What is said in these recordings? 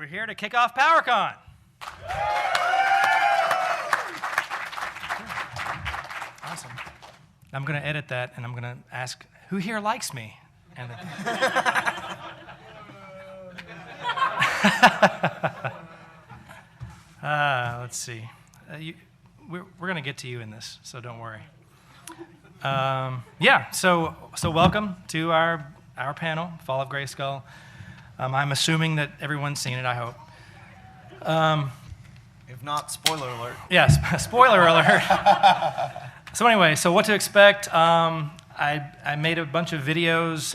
We're here to kick off PowerCon. Awesome. I'm going to edit that, and I'm going to ask, who here likes me? And then let's see. We're going to get to you in this, so don't worry. So welcome to our panel, Fall of Grayskull. I'm assuming that everyone's seen it, I hope. If not, spoiler alert. Yes, spoiler alert. So anyway, so what to expect. I made a bunch of videos,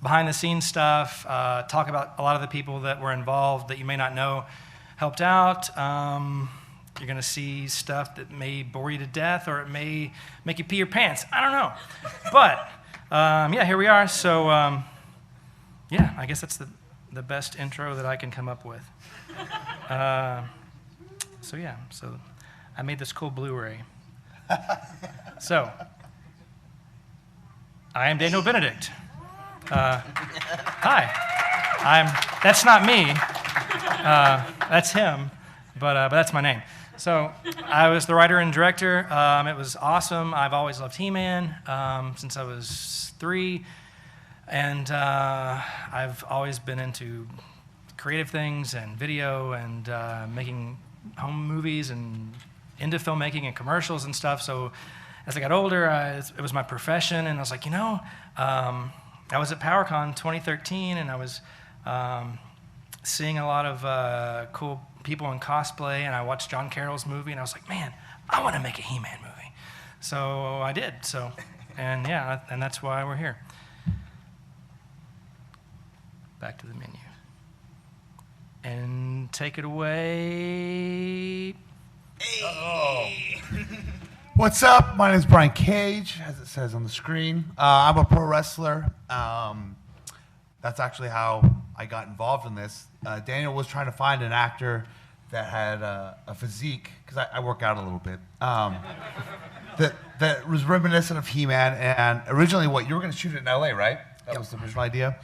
behind-the-scenes stuff, talk about a lot of the people that were involved that you may not know helped out. You're going to see stuff that may bore you to death, or it may make you pee your pants. I don't know. But, here we are. So, I guess that's the best intro that I can come up with. So I made this cool Blu-ray. So, I am Daniel Benedict. Hi. That's not me. That's him, but that's my name. So, I was the writer and director. It was awesome. I've always loved He-Man since I was 3. And I've always been into creative things and video and making home movies and into filmmaking and commercials and stuff. So as I got older, it was my profession. And I was like, I was at PowerCon 2013, and I was seeing a lot of cool people in cosplay. And I watched John Carroll's movie, and I was like, man, I want to make a He-Man movie. So I did. And that's why we're here. Back to the menu. And take it away. Hey. What's up? My name is Brian Cage, as it says on the screen. I'm a pro wrestler. That's actually how I got involved in this. Daniel was trying to find an actor that had a physique, because I work out a little bit, that was reminiscent of He-Man. And originally, you were going to shoot it in L.A., right? That was the original idea.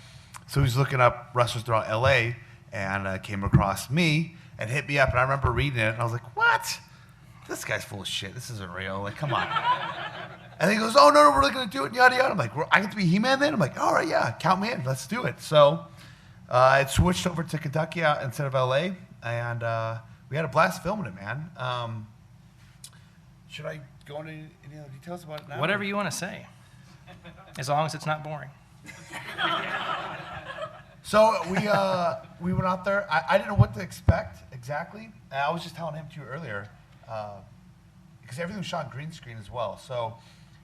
So he was looking up wrestlers throughout L.A. and came across me and hit me up. And I remember reading it, and I was like, what? This guy's full of shit. This isn't real. Like, come on. And he goes, oh, no, we're really going to do it, and yada, yada. I'm like, I get to be He-Man then? I'm like, all right, yeah, count me in. Let's do it. So it switched over to Kentucky instead of L.A., and we had a blast filming it, man. Should I go into any other details about it now? Whatever you want to say, as long as it's not boring. So we went out there. I didn't know what to expect exactly. And I was just telling him to you earlier, because everything was shot on green screen as well. So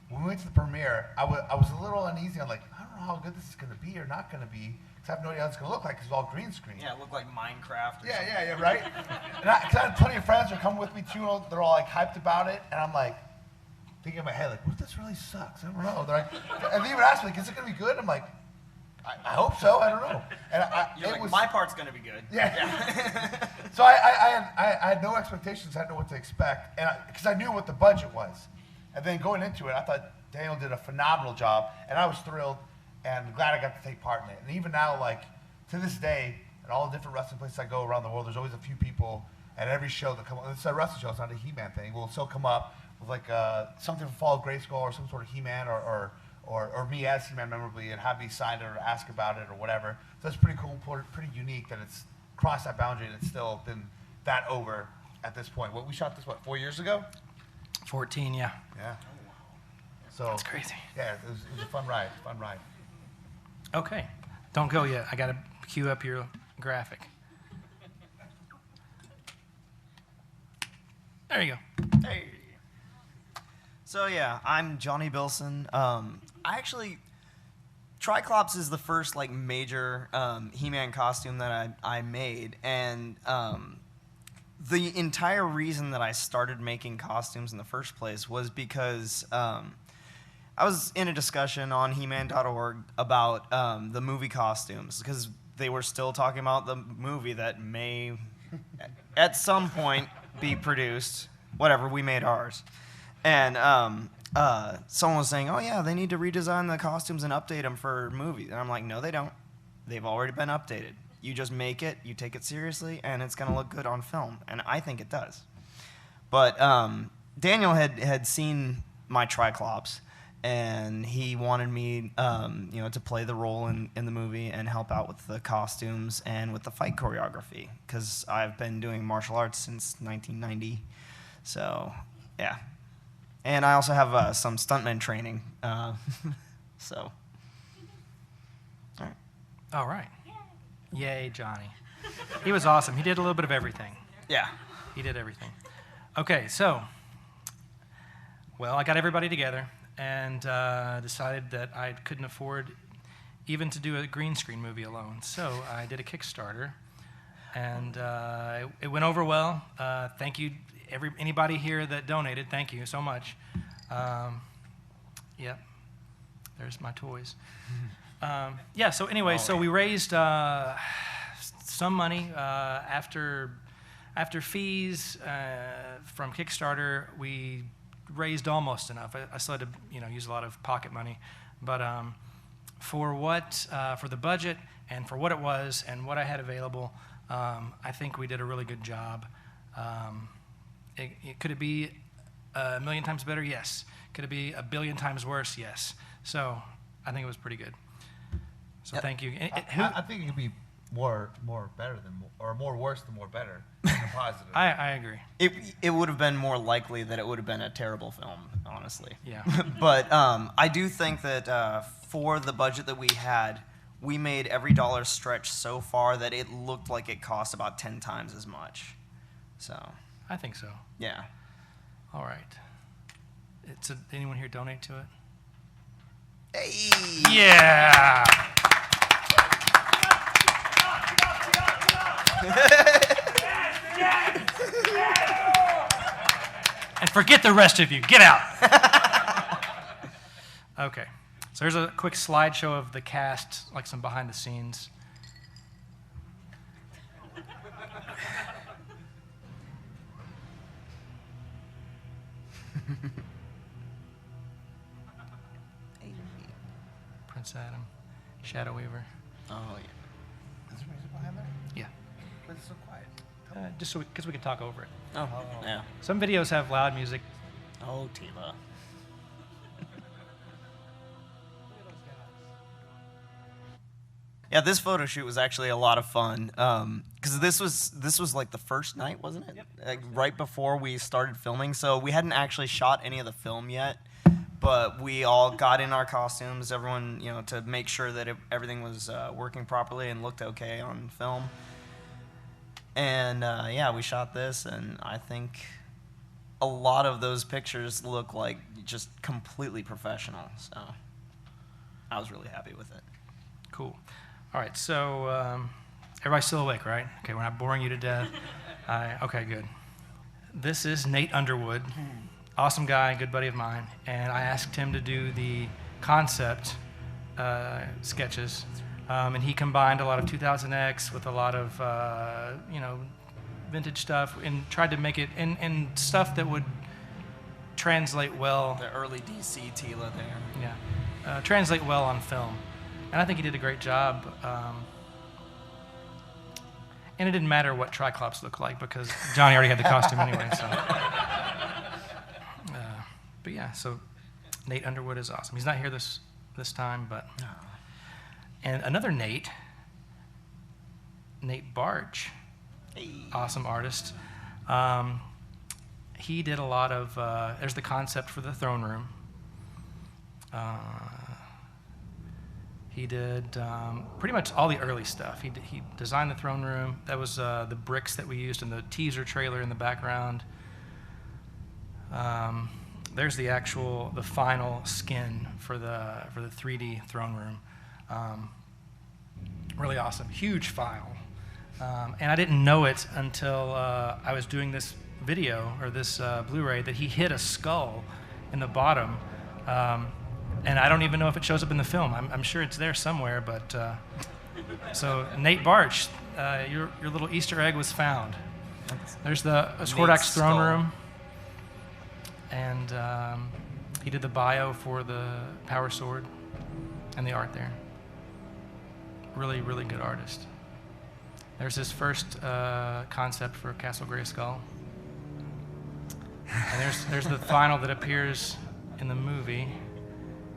when we went to the premiere, I was a little uneasy. I'm like, I don't know how good this is going to be or not going to be, because I have no idea how it's going to look like, because it's all green screen. Yeah, it looked like Minecraft. Yeah, right? Because I had plenty of friends who are coming with me too. They're all like hyped about it, and I'm like thinking in my head, like, what if this really sucks? I don't know. They're like, and they even asked me, like, is it going to be good? I'm like, I hope so. I don't know. And my part's gonna be good. Yeah. So I had no expectations. I didn't know what to expect, and because I knew what the budget was, and then going into it, I thought Daniel did a phenomenal job, and I was thrilled and glad I got to take part in it. And even now, like to this day, at all the different wrestling places I go around the world, there's always a few people at every show that come up. It's a wrestling show. It's not a He-Man thing. Will still come up with like something from Fall of Grayskull or some sort of He-Man or me as He-Man memorably, and have me sign it or ask about it or whatever. So it's pretty cool, pretty unique that it's crossed that boundary and it's still been that over at this point. We shot this, 4 years ago? 14, yeah. Yeah. So that's crazy. Yeah, it was a fun ride. Okay, don't go yet. I got to cue up your graphic. There you go. Hey. So yeah, I'm Johnny Bilson. Tri-Klops is the first major He-Man costume that I made, and the entire reason that I started making costumes in the first place was because I was in a discussion on He-Man.org about the movie costumes, because they were still talking about the movie that may at some point be produced. Whatever, we made ours. And someone was saying, oh yeah, they need to redesign the costumes and update them for movies. And I'm like, no, they don't. They've already been updated. You just make it, you take it seriously, and it's going to look good on film. And I think it does. But Daniel had seen my Tri-Klops, and he wanted me, to play the role in the movie and help out with the costumes and with the fight choreography, because I've been doing martial arts since 1990. So, yeah. And I also have some stuntman training. So, all right. All right. Yay, Johnny. He was awesome. He did a little bit of everything. Yeah. He did everything. Okay, so, well, I got everybody together and decided that I couldn't afford even to do a green screen movie alone. So I did a Kickstarter, and it went over well. Thank you, anybody here that donated. Thank you so much. Yep, there's my toys. Yeah, so anyway, so we raised some money after fees from Kickstarter. We raised almost enough. I still had to, use a lot of pocket money, but for the budget and for what it was and what I had available, I think we did a really good job. Could it be a million times better? Yes. Could it be a billion times worse? Yes. So I think it was pretty good. So thank you. I think it could be more better than, or more worse than more better. In a positive. I agree. It would have been more likely that it would have been a terrible film, honestly. Yeah. But I do think that for the budget that we had, we made every dollar stretch so far that it looked like it cost about 10 times as much. So. I think so. Yeah. All right. Did anyone here donate to it? Hey. Yeah. And forget the rest of you. Get out. Okay. So here's a quick slideshow of the cast, like some behind the scenes. Prince Adam, Shadow Weaver. Oh, yeah. Is there music behind there? Yeah. Why is it so quiet? Just so because we can talk over it. Oh, yeah. Some videos have loud music. Oh, Tila. Yeah, this photo shoot was actually a lot of fun because this was like the first night, wasn't it? Yep. Like right before we started filming, so we hadn't actually shot any of the film yet, but we all got in our costumes, everyone, to make sure that everything was working properly and looked okay on film. And yeah, we shot this, and I think a lot of those pictures look like just completely professional. So I was really happy with it. Cool. All right, so everybody's still awake, right? Okay, we're not boring you to death. Okay, good. This is Nate Underwood, awesome guy, good buddy of mine, and I asked him to do the concept sketches, and he combined a lot of 2000X with a lot of, vintage stuff and tried to make it in stuff that would translate well. The early DC Tila there. Yeah, translate well on film. And I think he did a great job. And it didn't matter what Tri-Klops looked like because Johnny already had the costume anyway. So, but yeah, so Nate Underwood is awesome. He's not here this time, but and another Nate Barge, awesome artist. He did a lot of. There's the concept for the throne room. He did pretty much all the early stuff. He designed the throne room. That was the bricks that we used in the teaser trailer in the background. There's the final skin for the 3D throne room. Really awesome, huge file. And I didn't know it until I was doing this video or this Blu-ray that he hit a skull in the bottom. And I don't even know if it shows up in the film. I'm sure it's there somewhere, but so Nate Barch, your little Easter egg was found. There's the Hordak's throne room, and he did the bio for the power sword and the art there. Really, really good artist. There's his first concept for Castle Grayskull. And there's the final that appears in the movie.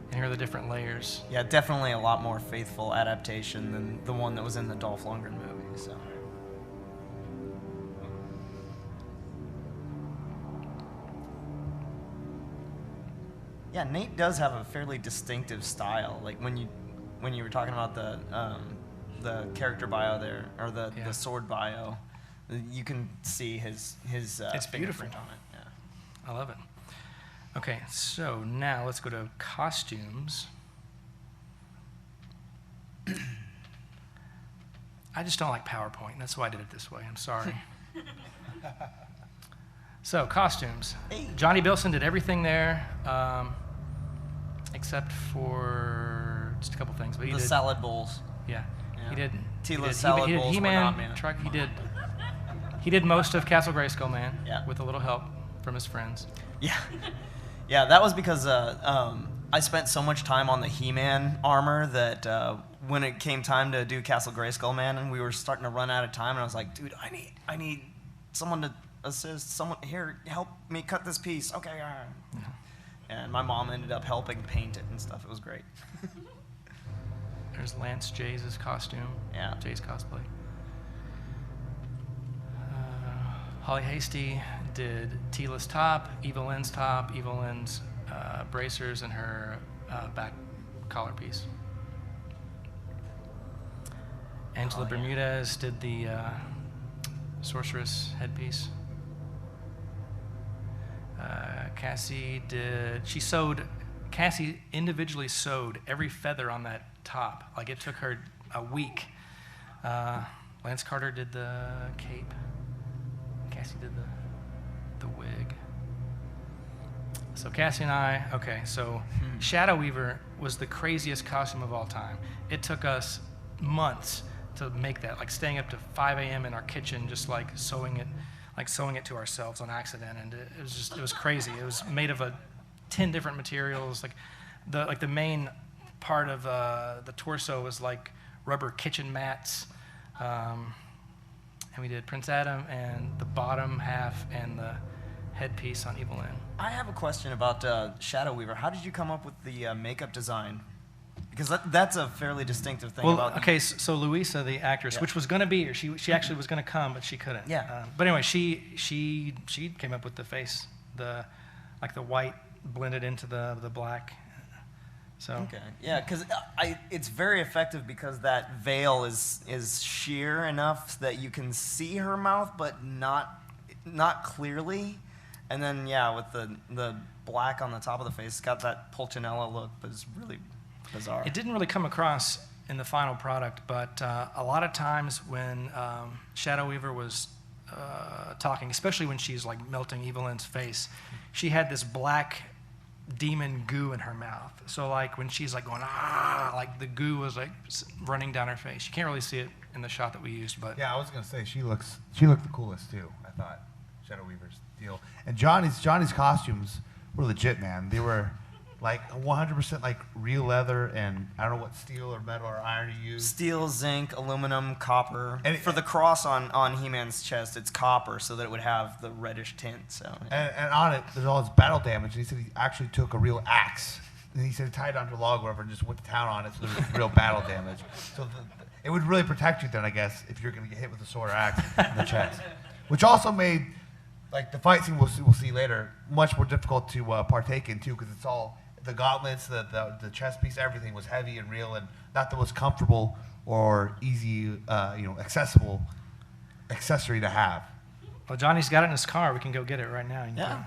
And here are the different layers. Yeah, definitely a lot more faithful adaptation than the one that was in the Dolph Lundgren movie. So. Yeah, Nate does have a fairly distinctive style. Like when you were talking about the character bio there, or the sword bio, you can see his it's beautiful fingerprint on it. Yeah. I love it. Okay, so now let's go to costumes. I just don't like PowerPoint. That's why I did it this way. I'm sorry. So costumes. Hey. Johnny Bilson did everything there, except for just a couple things. But he The did salad bowls. Yeah, Yeah. he did. Tila's salad he did bowls were He-Man, not man. Truck. He did most of Castle Grayskull Man. Yeah. With a little help from his friends. Yeah, yeah. That was because I spent so much time on the He-Man armor that when it came time to do Castle Grayskull Man, and we were starting to run out of time, and I was like, dude, I need someone to assist. Someone here, help me cut this piece. Okay. And my mom ended up helping paint it and stuff. It was great. There's Lance Jay's costume. Yeah. Jay's cosplay. Holly Hasty did Tila's top, Evelyn's bracers, and her back collar piece. Angela Bermudez did the sorceress headpiece. Cassie individually sewed every feather on that top. Like it took her a week. Lance Carter did the cape. Cassie did the wig. So Cassie and I, okay, so Shadow Weaver was the craziest costume of all time. It took us months to make that, like staying up to 5 a.m. in our kitchen, just like sewing it to ourselves on accident, and it was crazy. It was made of 10 different materials. Like the main part of the torso was like rubber kitchen mats, and we did Prince Adam and the bottom half and the headpiece on Evelyn. I have a question about Shadow Weaver. How did you come up with the makeup design? Because that's a fairly distinctive thing. Well, about okay, so Louisa, the actress, Yeah. which was going to be here, she actually was going to come, but she couldn't. Yeah. But anyway, she came up with the face, the white blended into the black. So. Okay. Yeah, because it's very effective because that veil is sheer enough that you can see her mouth, but not clearly. And then with the black on the top of the face, it's got that Pulcinella look, but it's really bizarre. It didn't really come across in the final product, but a lot of times when Shadow Weaver was talking, especially when she's like melting Evelyn's face, she had this black demon goo in her mouth. So like when she's like going like the goo was like running down her face. You can't really see it in the shot that we used, but Yeah, I was gonna say she looked the coolest too. I thought Shadow Weaver's deal, and Johnny's costumes were legit, man. They were like 100% like real leather, and I don't know what steel or metal or iron you used. Steel, zinc, aluminum, copper. And for the cross on He-Man's chest, it's copper, so that it would have the reddish tint. So. And on it, there's all this battle damage. And he said he actually took a real axe, and he said he tied it onto a log or whatever and just went to town on it, so there was real battle damage. So it would really protect you then, I guess, if you're going to get hit with a sword or axe in the chest. Which also made, like, the fight scene we'll see later much more difficult to partake in, too, because it's all, the gauntlets, the chest piece, everything was heavy and real and not the most comfortable or easy, accessible accessory to have. well, Johnny's got it in his car. We can go get it right now. You can Yeah.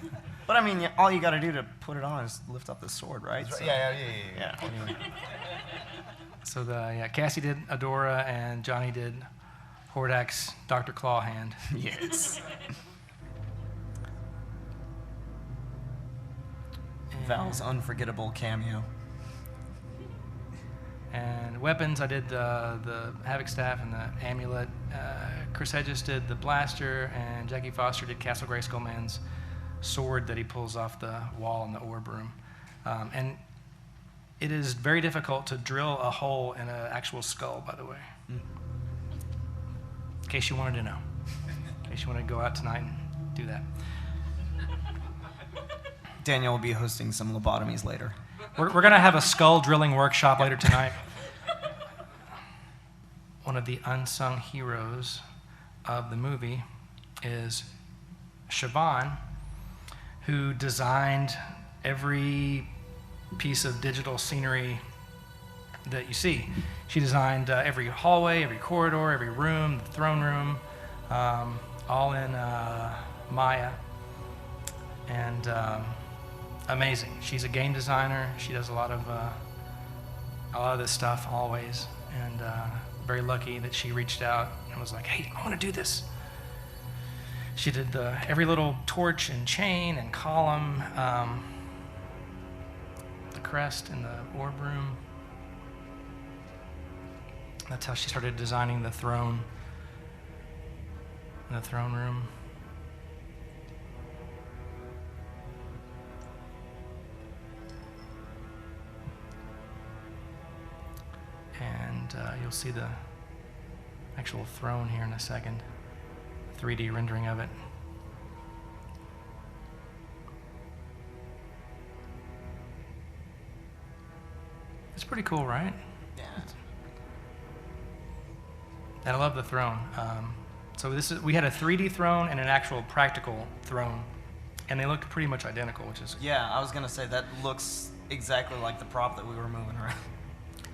go. But I mean, all you got to do to put it on is lift up the sword, right? So- Yeah. So Cassie did Adora and Johnny did Hordak's Dr. Clawhand. Yes. Val's unforgettable cameo. And weapons, I did the Havoc Staff and the Amulet. Chris Hedges did the Blaster, and Jackie Foster did Castle Grayskull Man's sword that he pulls off the wall in the orb room. And it is very difficult to drill a hole in an actual skull, by the way. In case you wanted to know. In case you want to go out tonight and do that. Daniel will be hosting some lobotomies later. We're going to have a skull drilling workshop later tonight. One of the unsung heroes of the movie is Siobhan, who designed every piece of digital scenery that you see. She designed every hallway, every corridor, every room, the throne room, all in Maya. And amazing. She's a game designer. She does a lot of this stuff always. And very lucky that she reached out and was like, hey, I want to do this. She did every little torch and chain and column, the crest in the orb room. That's how she started designing the throne in the throne room. And you'll see the actual throne here in a second. 3D rendering of it. It's pretty cool, right? Yeah. And I love the throne. So we had a 3D throne and an actual practical throne, and they look pretty much identical, which is. Yeah, I was gonna say that looks exactly like the prop that we were moving around.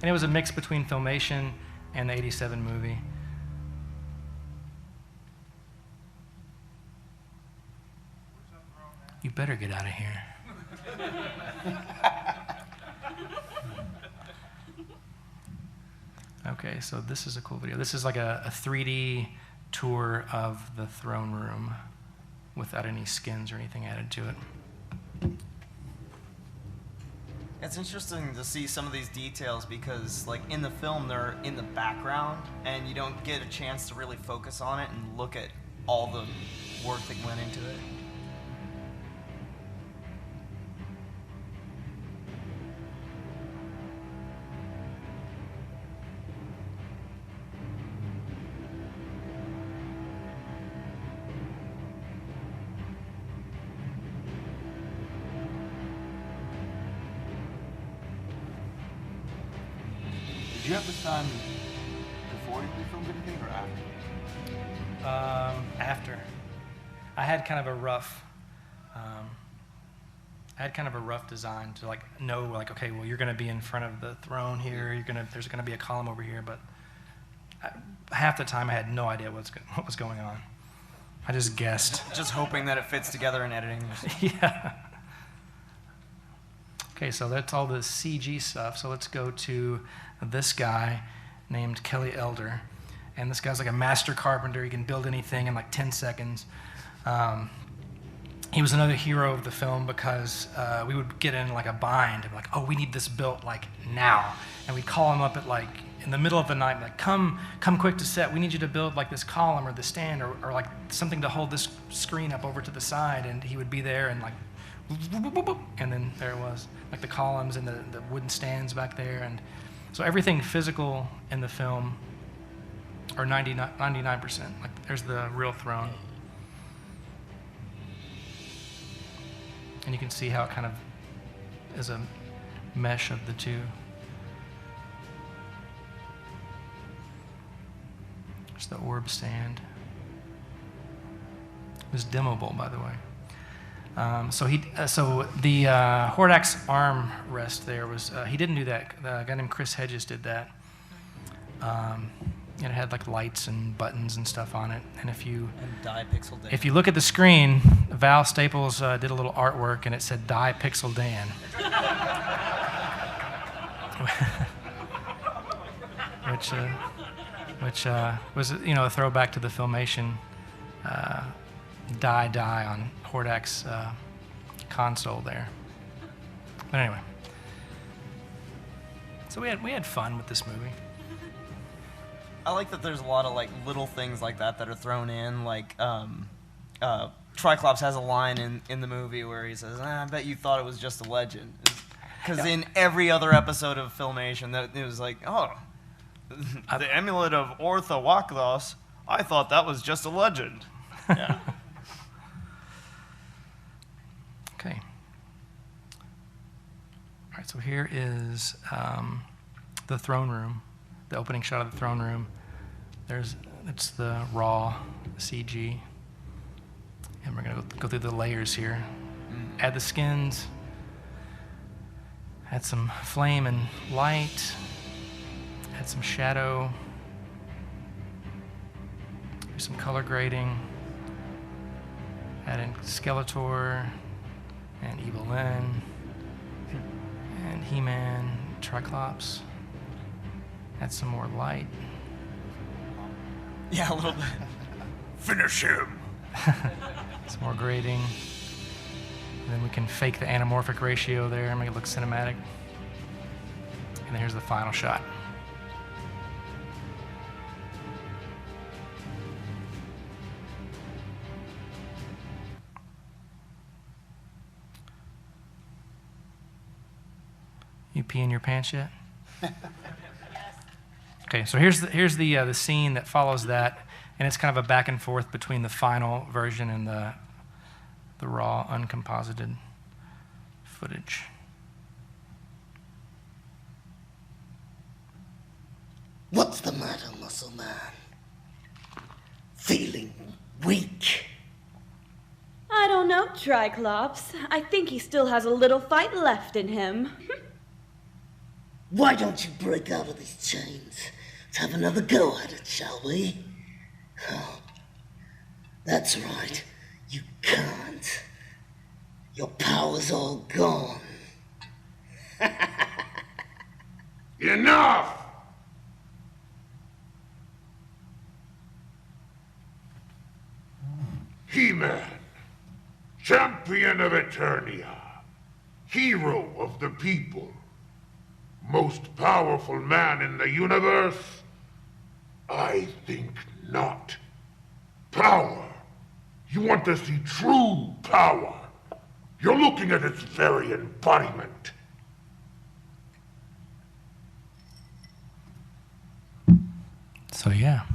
And it was a mix between Filmation and the '87 movie. You better get out of here. Okay, so this is a cool video. This is like a 3D tour of the throne room without any skins or anything added to it. It's interesting to see some of these details because, like, in the film, they're in the background, and you don't get a chance to really focus on it and look at all the work that went into it. Did you have this done before you filmed anything or after? After. I had kind of a rough design to know okay, well, you're going to be in front of the throne here. There's going to be a column over here, but half the time I had no idea what was going on. I just guessed. Just hoping that it fits together in editing. Yeah. Okay, so that's all the CG stuff. So let's go to this guy named Kelly Elder. And this guy's like a master carpenter. He can build anything in like 10 seconds. He was another hero of the film because we would get in like a bind of like, oh, we need this built like now. And we'd call him up at like in the middle of the night, like, come quick to set. We need you to build like this column or the stand or like something to hold this screen up over to the side. And he would be there and like, and then there it was, like the columns and the wooden stands back there. And so everything physical in the film, or 99%, like there's the real throne. And you can see how it kind of is a mesh of the two. There's the orb stand. It was dimmable, by the way. So the Hordak's arm rest there was, he didn't do that. A guy named Chris Hedges did that. And it had like lights and buttons and stuff on it. And if you look at the screen, Val Staples did a little artwork and it said "Die Pixel Dan," which was a throwback to the Filmation die on Hordak's console there. But anyway, so we had fun with this movie. I like that there's a lot of like little things like that are thrown in. Like Tri-Klops has a line in the movie where he says, I bet you thought it was just a legend. Because in every other episode of Filmation, that it was like, oh, the amulet of Ortho Waklos, I thought that was just a legend. Yeah. Okay. All right, so here is the throne room, the opening shot of the throne room. It's the raw CG. And we're gonna go through the layers here. Add the skins, add some flame and light, add some shadow, do some color grading, add in Skeletor and Evil Lyn and He-Man, Tri-Klops. Add some more light. Yeah, a little bit. Finish him. Some more grading. And then we can fake the anamorphic ratio there and make it look cinematic. And then here's the final shot. You pee in your pants yet? Okay, so here's the scene that follows that, and it's kind of a back and forth between the final version and the raw, uncomposited footage. What's the matter, Muscle Man? Feeling weak? I don't know, Tri-Klops. I think he still has a little fight left in him. Why don't you break out of these chains? Let's have another go at it, shall we? Oh, that's right. You can't. Your power's all gone. Enough! He-Man, champion of Eternia, hero of the people, most powerful man in the universe? I think not. Power. You want to see true power. You're looking at its very embodiment. So yeah.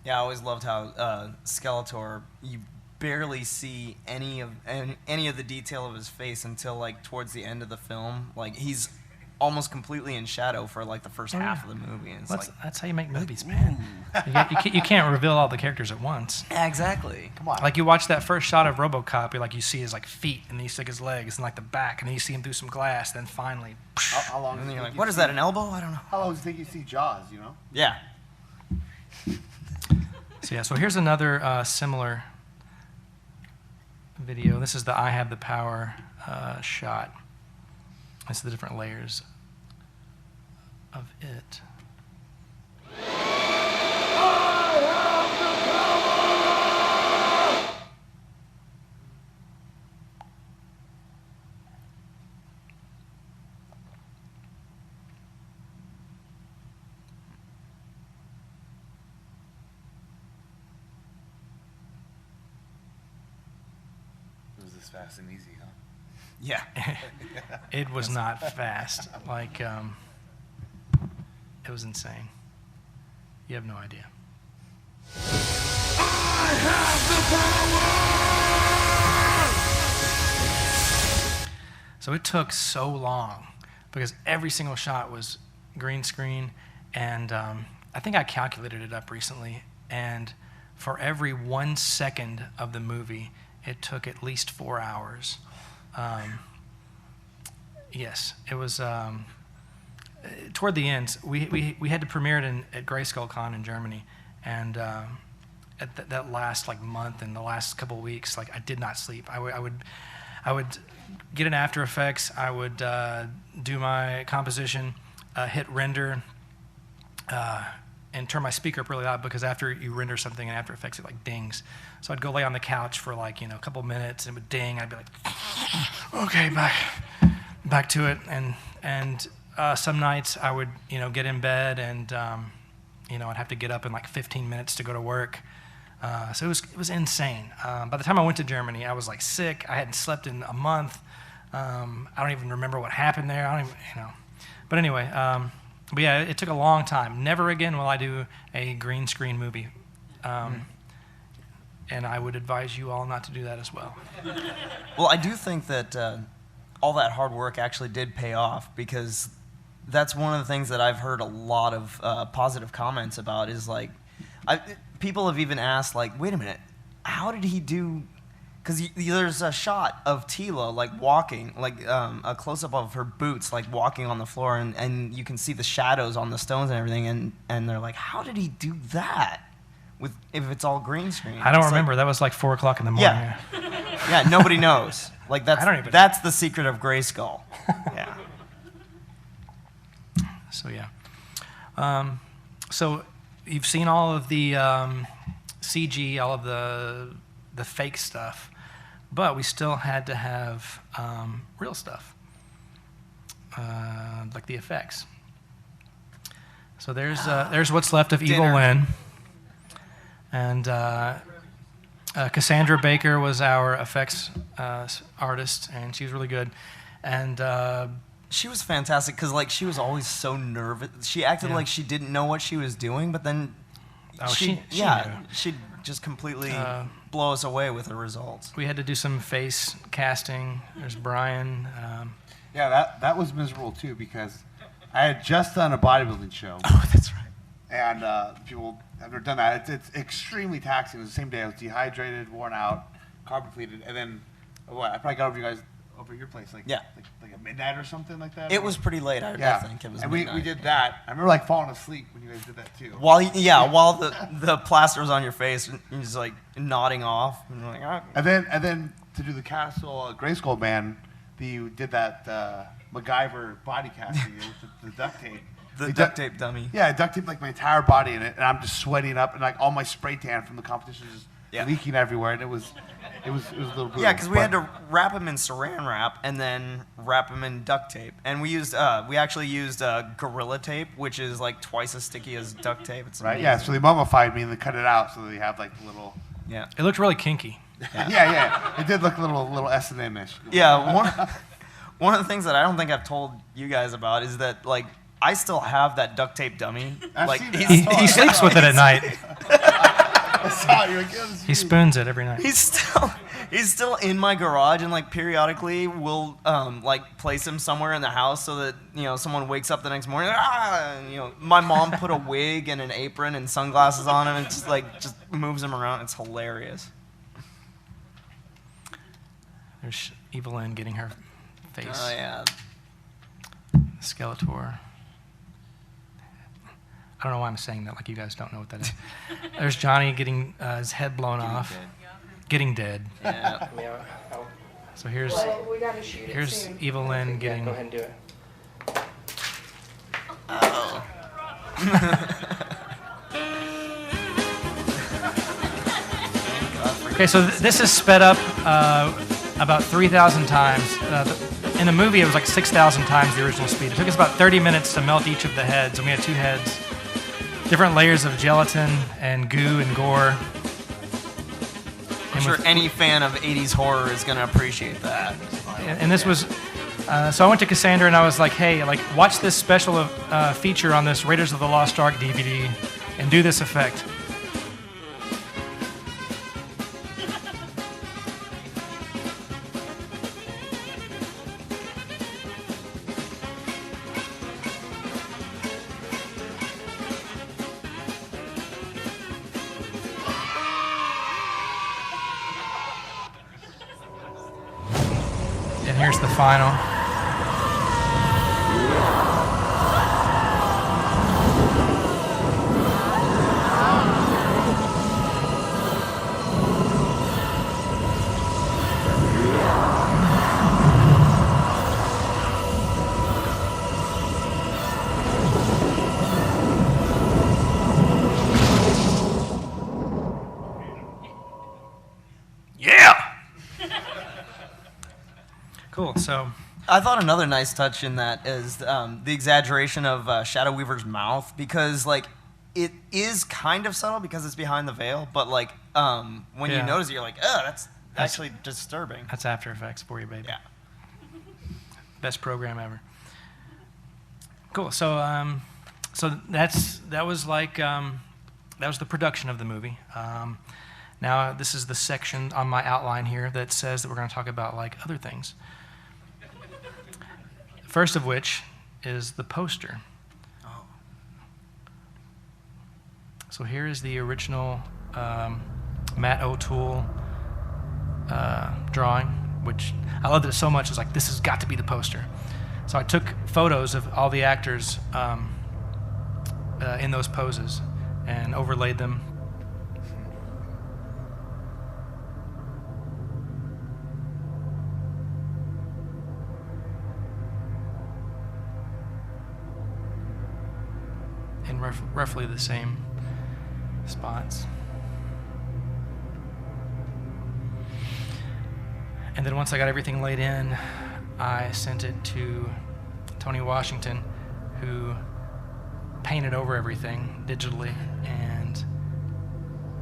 Yeah, I always loved how Skeletor, you barely see any of the detail of his face until like towards the end of the film. Like he's almost completely in shadow for like the first half of the movie. And it's That's how you make movies, man. You can't reveal all the characters at once. exactly. Come on. Like you watch that first shot of RoboCop, you see his like feet, and then you see his legs, and like the back, and then you see him through some glass. Then finally, How long? And then do you you're think like, what is that? An elbow? I don't know. How long do you think you see Jaws? You know. Yeah. so yeah. So here's another similar video. This is the I Have the Power shot. It's the different layers of it. It was this fast and easy, huh? Yeah. It was not fast. It was insane. You have no idea. So it took so long because every single shot was green screen, and I think I calculated it up recently, and for every 1 second of the movie, it took at least 4 hours. Yes, it was. Toward the end, we had to premiere it at Grayskull Con in Germany, and at that last month and the last couple of weeks, I did not sleep. I would get in After Effects. I would do my composition, hit render, and turn my speaker up really loud because after you render something in After Effects, it dings. So I'd go lay on the couch for a couple minutes, and it would ding. I'd be like, okay, back to it, and some nights I would, get in bed and, I'd have to get up in 15 minutes to go to work. So it was insane. By the time I went to Germany, I was sick. I hadn't slept in a month. I don't even remember what happened there. I don't even, But anyway, But yeah, it took a long time. Never again will I do a green screen movie. And I would advise you all not to do that as well. Well, I do think that all that hard work actually did pay off, because that's one of the things that I've heard a lot of positive comments about is like, people have even asked like, wait a minute, how did he do? Because there's a shot of Tila like walking, like a close-up of her boots, like walking on the floor, and you can see the shadows on the stones and everything, and they're like, how did he do that? If it's all green screen. I don't It's remember. like, That was like 4 o'clock in the morning. Yeah. Yeah, nobody knows. Like I don't even that's the secret of Grayskull. Yeah. So yeah. So you've seen all of the CG, all of the fake stuff, but we still had to have real stuff, like the effects. So there's what's left of Evil Dinner. Lynn. And Cassandra Baker was our effects artist, and she was really good. And She was fantastic because like she was always so nervous. She acted Yeah. like she didn't know what she was doing, but then she knew. she'd just completely blow us away with her results. we had to do some face casting. There's Brian. Yeah, that was miserable too, because I had just done a bodybuilding show. Oh, that's right. And people have never done that. It's extremely taxing. It was the same day. I was dehydrated, worn out, carb depleted, and then I probably got over your place like at midnight or something like that. It was pretty late. I think it was. And midnight. we did that. I remember like falling asleep when you guys did that too. While the plaster was on your face, and you're just like nodding off, and you're like, ah. And then to do the Castle Grayskull man, you did that MacGyver body casting with the duct tape. The duct tape dummy. Yeah, I duct taped like my entire body in it, and I'm just sweating up, and like all my spray tan from the competition is just leaking everywhere, and it was a little brutal. Yeah, because we had to wrap him in saran wrap and then wrap him in duct tape, and we actually used Gorilla Tape, which is like twice as sticky as duct tape. It's right. amazing. Yeah, so they mummified me and they cut it out, so they have like the little. Yeah. It looked really kinky. Yeah. It did look a little S&M-ish. Yeah. One of the things that I don't think I've told you guys about is that like I still have that duct tape dummy. I've seen it. He sleeps with it at night. I saw you. He spoons it every night. He's still in my garage, and like periodically we'll like place him somewhere in the house so that someone wakes up the next morning. And, my mom put a wig and an apron and sunglasses on him, and just moves him around. It's hilarious. There's Evil Lynn getting her face. Oh yeah. Skeletor. I don't know why I'm saying that like you guys don't know what that is. There's Johnny getting his head blown off. Getting dead. Yeah. So here's we gotta shoot it soon. Evil Lynn Yeah, getting. go ahead and do it. Oh. Okay, so this is sped up about 3,000 times. In the movie, it was like 6,000 times the original speed. It took us about 30 minutes to melt each of the heads, and we had 2 heads. Different layers of gelatin and goo and gore. I'm sure any fan of 80s horror is gonna appreciate that. And this was, so I went to Cassandra and I was like, hey, watch this special feature on this Raiders of the Lost Ark DVD and do this effect. And here's the final. Yeah! Cool, so I thought another nice touch in that is the exaggeration of Shadow Weaver's mouth, because it is kind of subtle because it's behind the veil, but when you notice it, you're like, oh, that's actually disturbing. That's After Effects for you, baby. Yeah. Best program ever. Cool, so So that was the production of the movie. Now this is the section on my outline here that says that we're going to talk about like other things. First of which is the poster. Oh. So here is the original Matt O'Toole drawing, which I loved it so much. It's like, this has got to be the poster. So I took photos of all the actors in those poses and overlaid them. In roughly the same spots. And then once I got everything laid in, I sent it to Tony Washington, who painted over everything digitally and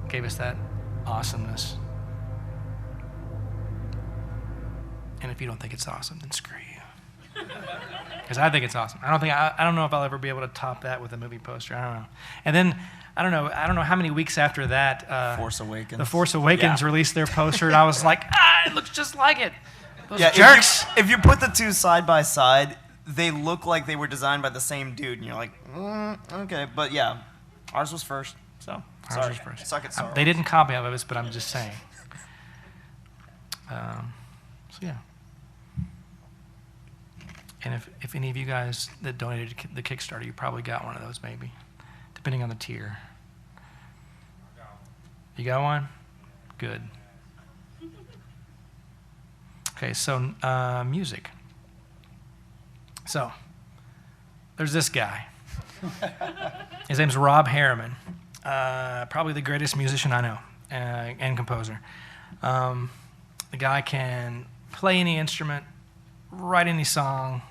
gave us that awesomeness. And if you don't think it's awesome, then screw you. Because I think it's awesome. I don't know if I'll ever be able to top that with a movie poster. I don't know. And then I don't know how many weeks after that, Force Awakens. The Force Awakens released their poster, and I was like, it looks just like it. Those Yeah, jerks. if you put the two side by side, they look like they were designed by the same dude, and you're like, okay. But yeah, ours was first. So sorry. was first. Suck it, Star They Wars. didn't copy of us, but I'm just saying. So yeah. And if any of you guys that donated to the Kickstarter, you probably got one of those, maybe, depending on the tier. You got one? Good. Okay, so music. So there's this guy. His name's Rob Harriman, probably the greatest musician I know and composer. The guy can play any instrument, write any song,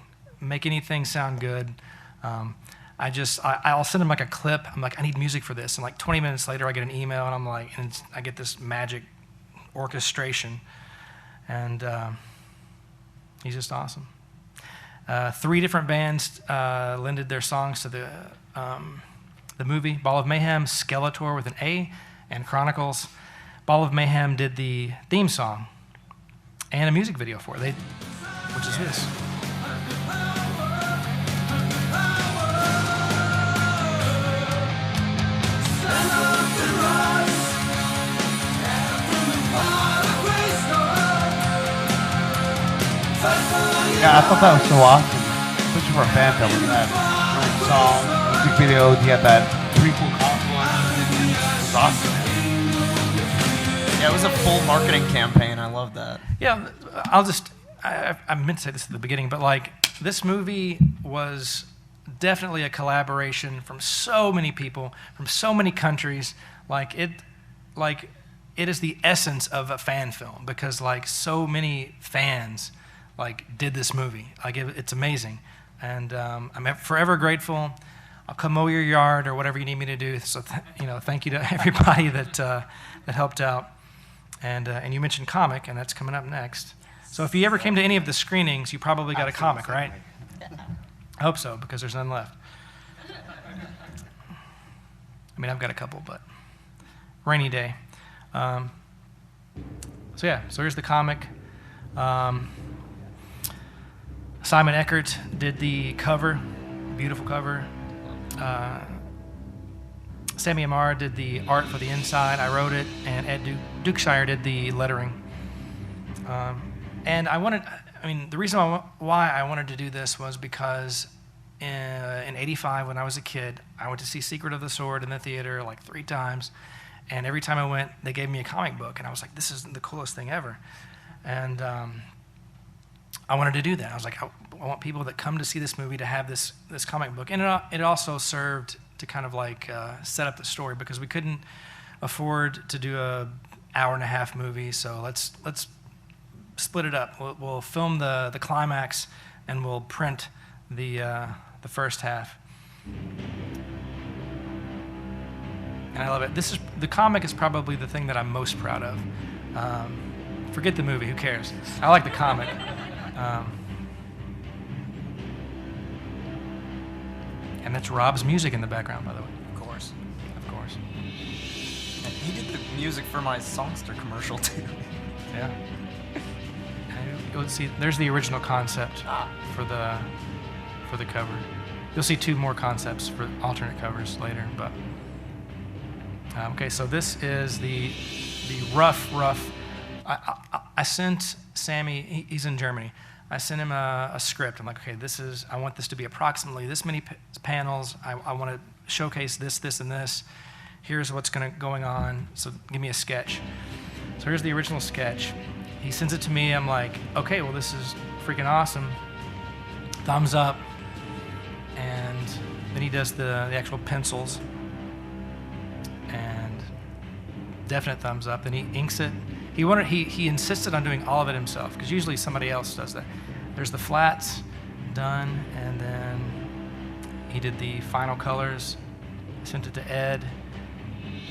make anything sound good. I'll send him like a clip. I'm like, I need music for this. And like 20 minutes later, I get an email, and I'm like, and I get this magic orchestration. And he's just awesome. 3 different bands lended their songs to the movie. Ball of Mayhem, Skeletor with an A, and Chronicles. Ball of Mayhem did the theme song and a music video for it, which is this. Yeah, I thought that was so awesome, especially for a band that was that great song, music video. He had that prequel console. It was awesome. Yeah, it was a full marketing campaign. I love that. Yeah, I meant to say this at the beginning, but like this movie was definitely a collaboration from so many people, from so many countries. It is the essence of a fan film because like so many fans did this movie. It's amazing, and I'm forever grateful. I'll come mow your yard or whatever you need me to do. So thank you to everybody that helped out. And you mentioned comic, and that's coming up next. So if you ever came to any of the screenings, you probably got a comic, right? I hope so, because there's none left. I mean, I've got a couple, but rainy day. So here's the comic. Simon Eckert did the cover, beautiful cover. Sammy Amar did the art for the inside. I wrote it, and Ed Dukeshire did the lettering. And the reason why I wanted to do this was because in '85, when I was a kid, I went to see Secret of the Sword in the theater like 3 times. And every time I went, they gave me a comic book. And I was like, this is the coolest thing ever. And I wanted to do that. I was like, I want people that come to see this movie to have this comic book. And it also served to kind of set up the story because we couldn't afford to do a hour-and-a-half movie. So let's split it up. We'll film the climax, and we'll print the first half. And I love it. The comic is probably the thing that I'm most proud of. Forget the movie. Who cares? I like the comic. And that's Rob's music in the background, by the way. Of course. Of course. And he did the music for my Songster commercial too. Yeah. Let's see. There's the original concept for the cover. You'll see 2 more concepts for alternate covers later, but okay. So this is the rough. I sent Sammy. He's in Germany. I sent him a script. I'm like, okay, I want this to be approximately this many panels. I want to showcase this, and this. Here's what's going on. So give me a sketch. So here's the original sketch. He sends it to me. I'm like, okay, well, this is freaking awesome. Thumbs up. And then he does the actual pencils. And definite thumbs up. Then he inks it. He insisted on doing all of it himself, because usually somebody else does that. There's the flats done, and then he did the final colors, sent it to Ed,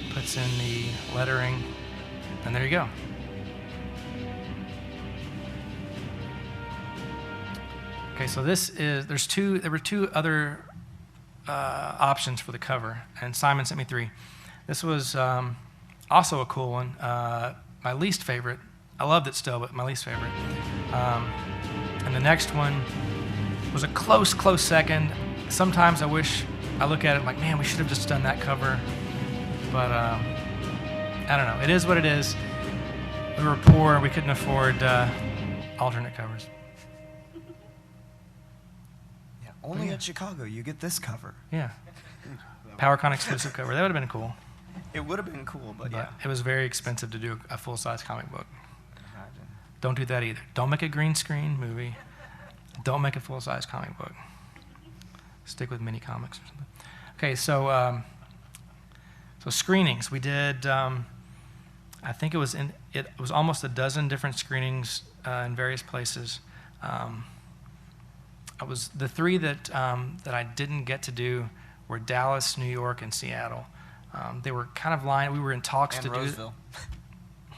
puts in the lettering, and there you go. Okay, so there were 2 other options for the cover, and Simon sent me 3. This was also a cool one. My least favorite. I loved it still, but my least favorite. And the next one was a close second. Sometimes I wish I look at it like, man, we should have just done that cover. But I don't know. It is what it is. We were poor. We couldn't afford alternate covers. Yeah, only at Chicago you get this cover. Yeah. PowerCon exclusive cover. That would have been cool. It would have been cool, but yeah. It was very expensive to do a full-size comic book. Imagine. Don't do that either. Don't make a green screen movie. Don't make a full-size comic book. Stick with mini comics or something. Okay, so screenings. We did. I think it was almost a dozen different screenings in various places. The 3 that I didn't get to do were Dallas, New York, and Seattle. They were kind of lined. We were in talks to Roseville.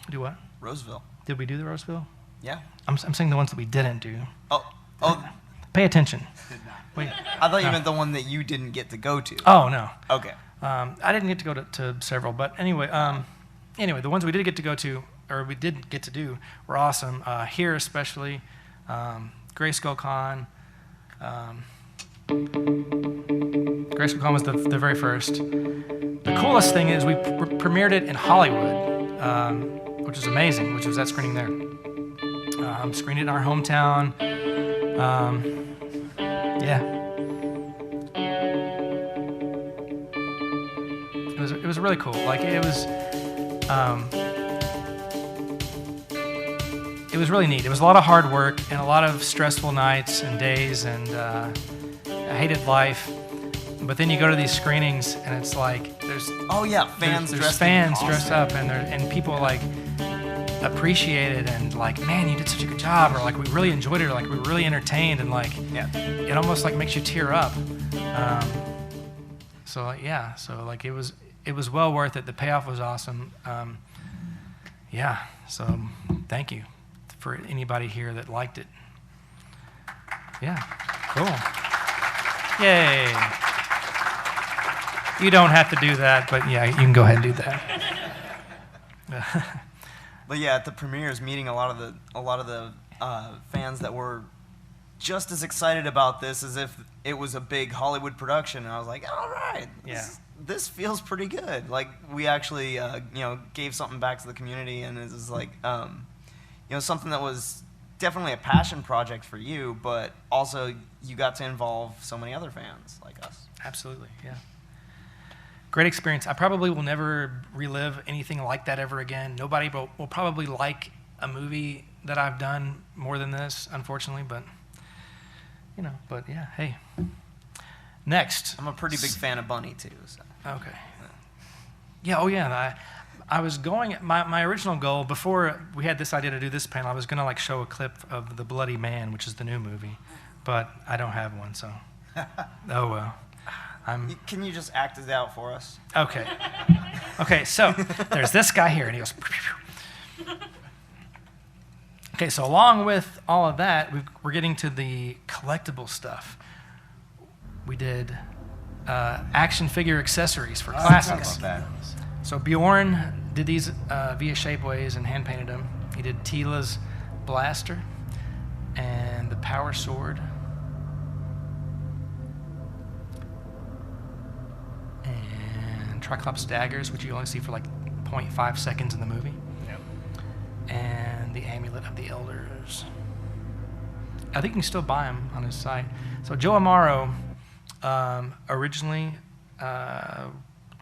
Do what? Roseville. Did we do the Roseville? Yeah. I'm saying the ones that we didn't do. Oh. Pay attention. Wait. I thought you meant the one that you didn't get to go to. Oh no. Okay. I didn't get to go to several, but anyway, the ones we did get to go to, or we did get to do, were awesome. Here especially, Grayskull Con. Grayskull Con was the very first. The coolest thing is we premiered it in Hollywood, which is amazing, which was that screening there. Screened it in our hometown. Yeah. It was really cool. Like it was really neat. It was a lot of hard work and a lot of stressful nights and days, and I hated life. But then you go to these screenings and it's like there's fans dressed up and people like appreciate it and like, man, you did such a good job, or like we really enjoyed it, or like we were really entertained, and like it almost like makes you tear up. So it was well worth it. The payoff was awesome. So thank you for anybody here that liked it. Yeah, cool. Yay. You don't have to do that, but yeah, you can go ahead and do that. But yeah, at the premieres, meeting a lot of the fans that were just as excited about this as if it was a big Hollywood production, and I was like, all right, this feels pretty good. Like we actually gave something back to the community, and it was like something that was definitely a passion project for you, but also you got to involve so many other fans like us. Absolutely, yeah. Great experience. I probably will never relive anything like that ever again. Nobody will probably like a movie that I've done more than this, unfortunately, but yeah, hey. Next. I'm a pretty big fan of Bunny too. So. Okay. Yeah, oh yeah. I was going, my original goal, before we had this idea to do this panel, I was going to like show a clip of The Bloody Man, which is the new movie, but I don't have one, so. Oh well. Can you just act it out for us? Okay. Okay, so there's this guy here, and he goes. Okay, so along with all of that, we're getting to the collectible stuff. We did action figure accessories for Talk classics. about that. So Bjorn did these via Shapeways and hand painted them. He did Tila's blaster and the power sword. And Tri-Klops daggers, which you only see for like 0.5 seconds in the movie. Yep. And the amulet of the elders. I think you can still buy them on his site. So Joe Amaro originally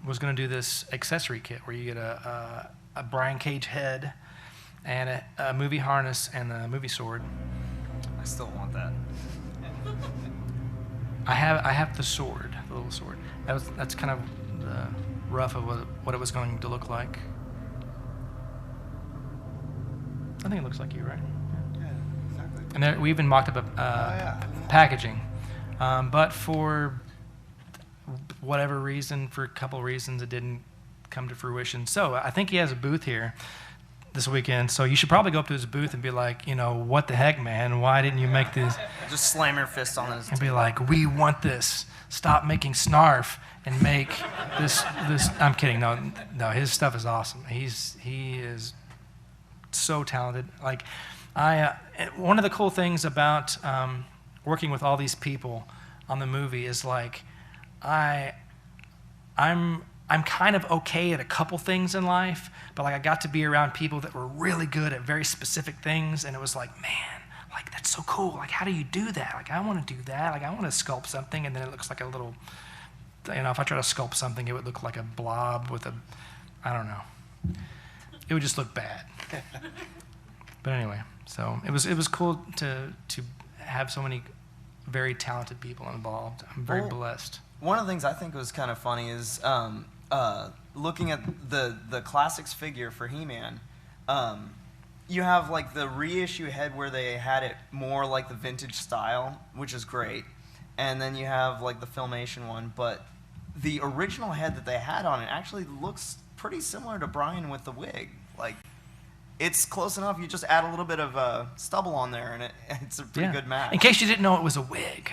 was going to do this accessory kit where you get a Brian Cage head and a movie harness and a movie sword. I still want that. I have the sword, the little sword. That's kind of the rough of what it was going to look like. I think it looks like you, right? Yeah, exactly. And there, we even mocked up packaging, but for whatever reason, for a couple reasons, it didn't come to fruition. So I think he has a booth here this weekend. So you should probably go up to his booth and be like, what the heck, man? Why didn't you make this? Just slam your fist on his. And be like, we want this. Stop making snarf and make this. I'm kidding. No, his stuff is awesome. He is so talented. Like, one of the cool things about working with all these people on the movie is like, I'm kind of okay at a couple things in life, but like I got to be around people that were really good at very specific things, and it was like, man, like that's so cool. Like, how do you do that? Like, I want to do that. Like, I want to sculpt something, and then it looks like a little, if I try to sculpt something, it would look like a blob with I don't know. It would just look bad. But anyway, so it was cool to have so many very talented people involved. I'm very blessed. One of the things I think was kind of funny is looking at the classics figure for He-Man. You have like the reissue head where they had it more like the vintage style, which is great, and then you have like the Filmation one. But the original head that they had on it actually looks pretty similar to Brian with the wig. Like, it's close enough. You just add a little bit of stubble on there, and it's a pretty good match. In case you didn't know, it was a wig.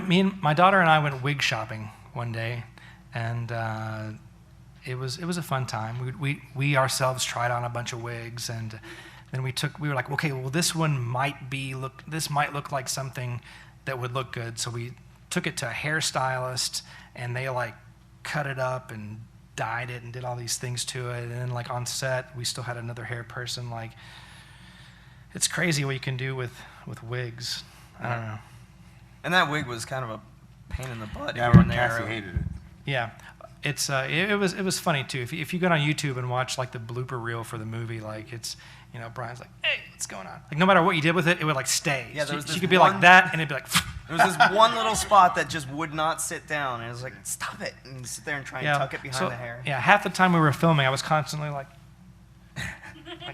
Me and my daughter and I went wig shopping one day, and it was a fun time. We ourselves tried on a bunch of wigs, and then we were like, okay, well this one might look like something that would look good. So we took it to a hairstylist, and they like cut it up and dyed it and did all these things to it. And then like on set, we still had another hair person. Like, it's crazy what you can do with wigs. I don't know. And that wig was kind of a pain in the butt. Yeah, here when and there. Cassie hated it. Yeah, it's it was funny too. If you go on YouTube and watch like the blooper reel for the movie, like it's Brian's like, hey, what's going on? Like no matter what you did with it, it would like stay. Yeah, there was she this could be like that, and it'd be like. There was this one little spot that just would not sit down, and it was like, stop it, and you sit there and try and tuck it behind the hair. Yeah, half the time we were filming, I was constantly like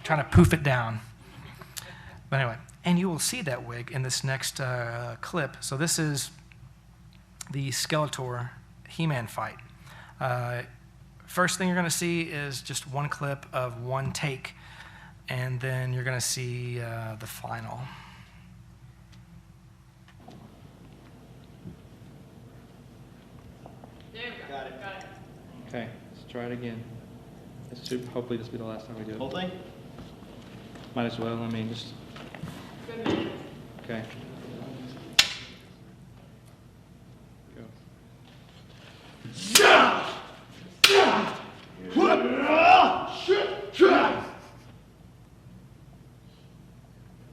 trying to poof it down. But anyway, and you will see that wig in this next clip. So this is the Skeletor He-Man fight. First thing you're going to see is just one clip of one take, and then you're going to see the final. Got it. Okay, let's try it again. Hopefully this will be the last time we do it. Whole thing? Might as well, just... Okay. Go.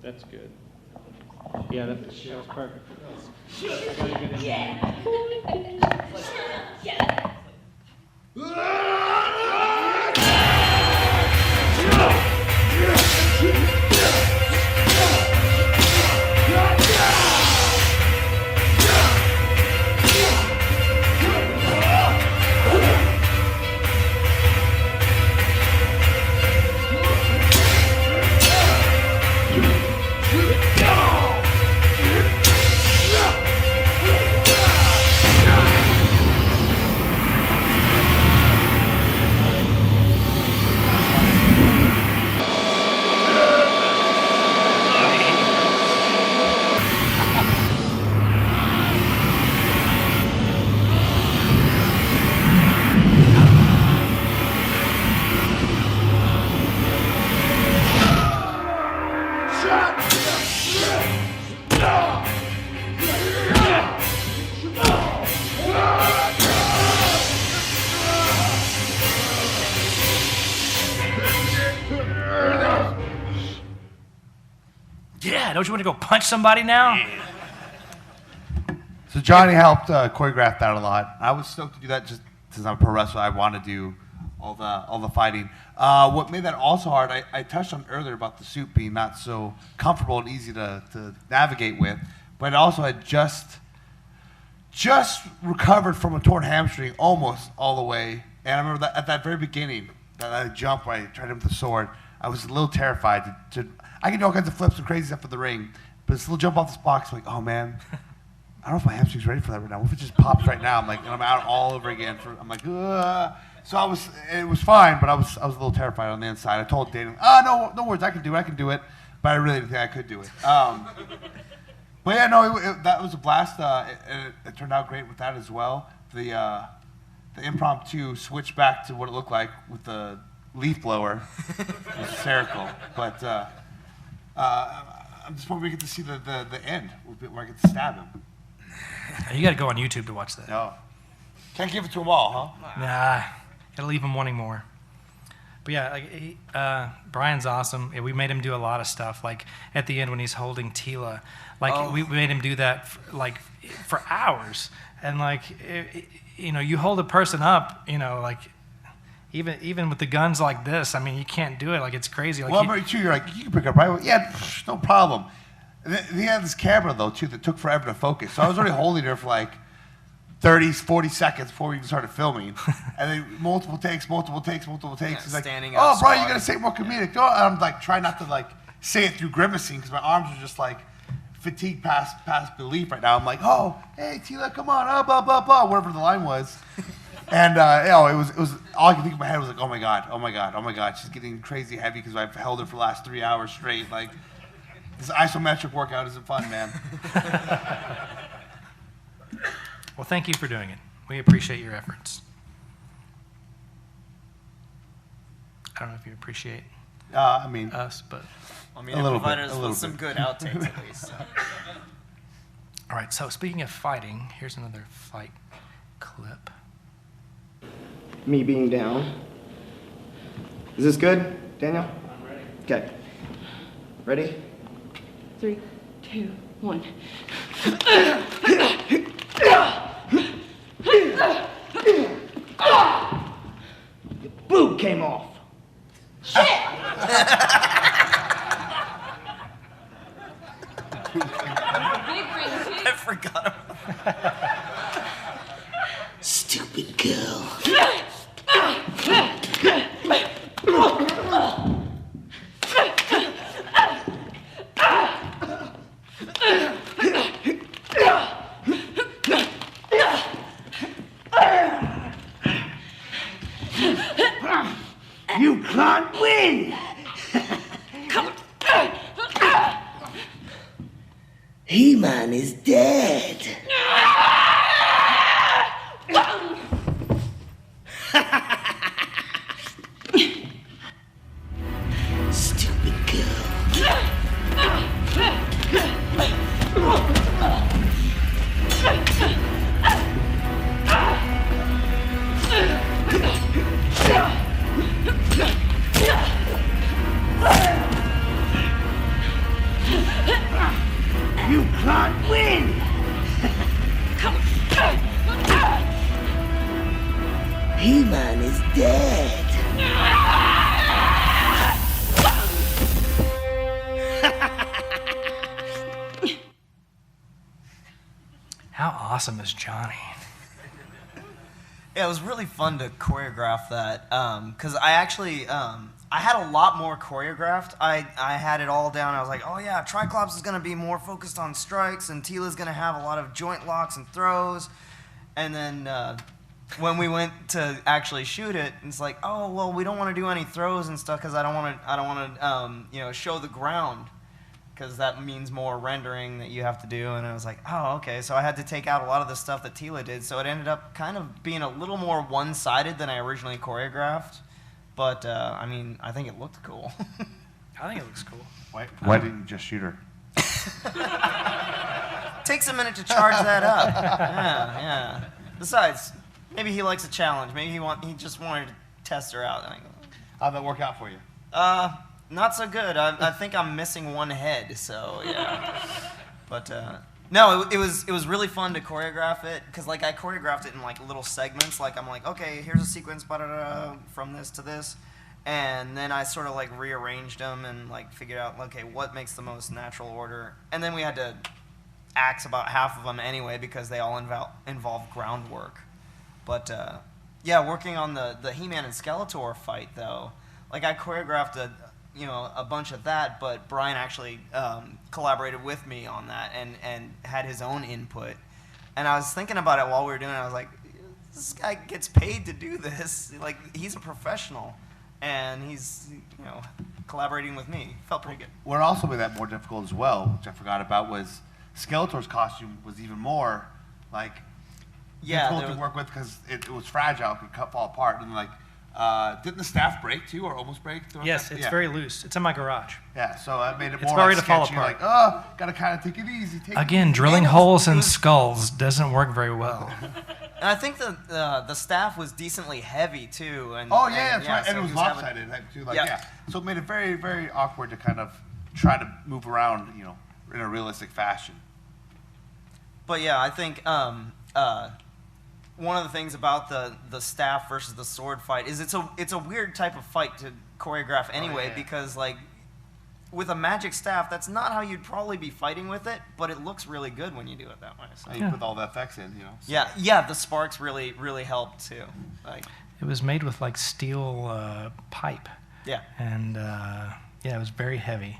That's good. Yeah, that was perfect. Don't you want to go punch somebody now? So Johnny helped choreograph that a lot. I was stoked to do that just since I'm a pro wrestler. I want to do all the fighting. What made that also hard, I touched on earlier about the suit being not so comfortable and easy to navigate with, but also had just recovered from a torn hamstring almost all the way. And I remember that at that very beginning, that jump where I tried him with the sword, I was a little terrified I can do all kinds of flips and crazy stuff in the ring, but this little jump off this box, I'm like, oh man, I don't know if my hamstring's ready for that right now. What if it just pops right now? I'm like, and I'm out all over again. I'm like, ugh. So it was fine, but I was a little terrified on the inside. I told Daniel, no worries, I can do it. But I really didn't think I could do it. But yeah, no, that was a blast. It turned out great with that as well. The impromptu switch back to what it looked like with the leaf blower was hysterical. But I'm just hoping we get to see the end, where I get to stab him. You got to go on YouTube to watch that. No. Can't give it to them all, huh? Nah, got to leave him wanting more. But yeah, Brian's awesome. Yeah, we made him do a lot of stuff. Like at the end when he's holding Tila, we made him do that for hours. And you hold a person up, even with the guns like this. I mean, you can't do it. Like it's crazy. Like, well, you're like, you can pick up right. Yeah, no problem. He had this camera though too that took forever to focus. So I was already holding her for like 30, 40 seconds before we even started filming. And then multiple takes. Yeah, He's like, standing oh, up, Brian, you got to say more comedic. And I'm like, trying not to say it through grimacing because my arms are just like fatigued past belief right now. I'm like, oh, hey, Tila, come on, blah, blah, blah, whatever the line was. And, it was all I could think in my head was like, oh my God. She's getting crazy heavy because I've held her for the last 3 hours straight. Like, this isometric workout isn't fun, man. Well, thank you for doing it. We appreciate your efforts. I don't know if you appreciate us, but I mean, it provided us with some good outtakes at least. So. All right, so speaking of fighting, here's another fight clip. Me being down. Is this good, Daniel? I'm ready. Okay. Ready? 3, 2, 1. Your boob came off. Shit! I forgot about that. Stupid girl. You can't win! He-Man is dead. Stupid girl. You can't win! He-Man is dead. How awesome is Johnny? Yeah, it was really fun to choreograph that because I actually I had a lot more choreographed. I had it all down. I was like, oh yeah, Tri-Klops is gonna be more focused on strikes, and Tila's gonna have a lot of joint locks and throws. And then when we went to actually shoot it, it's like, oh well, we don't want to do any throws and stuff because I don't want to show the ground. Because that means more rendering that you have to do. And I was like, oh, okay. So I had to take out a lot of the stuff that Tila did. So it ended up kind of being a little more one-sided than I originally choreographed. But, I think it looked cool. I think it looks cool. Why didn't you just shoot her? Takes a minute to charge that up. Yeah. Besides, maybe he likes a challenge. Maybe he just wanted to test her out. How'd that work out for you? Not so good. I think I'm missing one head, so yeah. But no, it was really fun to choreograph it because like I choreographed it in like little segments. Like I'm like, okay, here's a sequence, from this to this, and then I sort of like rearranged them and like figured out, okay, what makes the most natural order, and then we had to axe about half of them anyway because they all involve groundwork. But yeah, working on the He-Man and Skeletor fight though, like I choreographed a bunch of that, but Brian actually collaborated with me on that and had his own input. And I was thinking about it while we were doing it. I was like, this guy gets paid to do this. Like, he's a professional, and he's collaborating with me. Felt pretty good. What also made that more difficult as well, which I forgot about, was Skeletor's costume was even more like difficult to work with because it was fragile, it could fall apart, and like. Didn't the staff break too, or almost break? Yes, it's very loose. It's in my garage. Yeah, so that made it It's more ready like to fall sketchy, apart. like, oh, gotta kind of take it easy. Again, drilling holes in skulls doesn't work very well. And I think the staff was decently heavy too. And, oh yeah, that's right, so and it was lopsided too. Like yeah. So it made it very, very awkward to kind of try to move around, in a realistic fashion. But yeah, I think one of the things about the staff versus the sword fight is it's a weird type of fight to choreograph anyway, because like with a magic staff, that's not how you'd probably be fighting with it, but it looks really good when you do it that way. So. You put all the effects in, So. Yeah, the sparks really helped too. Like it was made with like steel pipe. Yeah. And it was very heavy,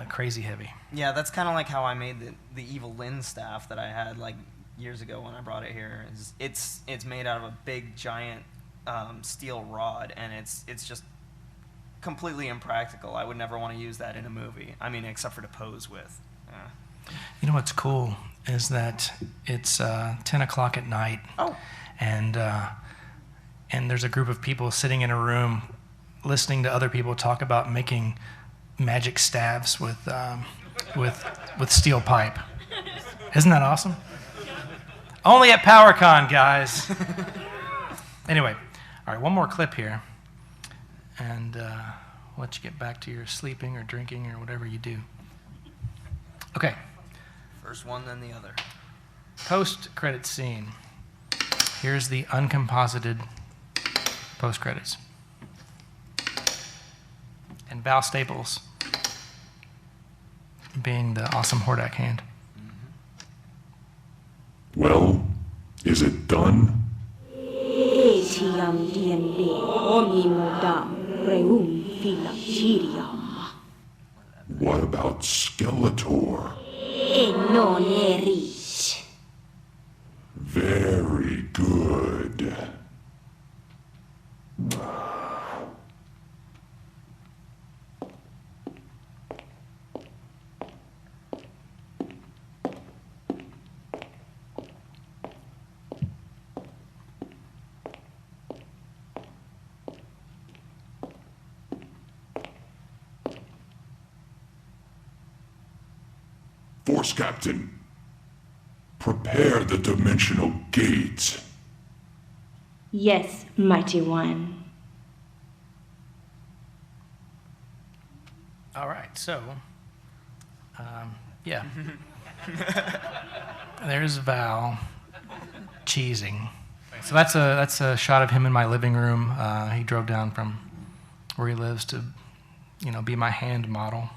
crazy heavy. Yeah, that's kind of like how I made the Evil Lynn staff that I had like years ago when I brought it here. It's made out of a big giant steel rod, and it's just completely impractical. I would never want to use that in a movie. I mean, except for to pose with. You know what's cool is that it's 10 o'clock at night. Oh. And there's a group of people sitting in a room listening to other people talk about making magic staves with steel pipe. Isn't that awesome? Only at PowerCon, guys. Anyway, all right, one more clip here, and I'll let you get back to your sleeping or drinking or whatever you do. Okay. First one, then the other. Post-credit scene. Here's the uncomposited post-credits. And Val Staples being the awesome Hordak hand. Well, is it done? What about Skeletor? Very good. Force Captain, prepare the dimensional gate. Yes, mighty one. All right, so, yeah. There's Val cheesing. So that's a shot of him in my living room. He drove down from where he lives to, be my hand model.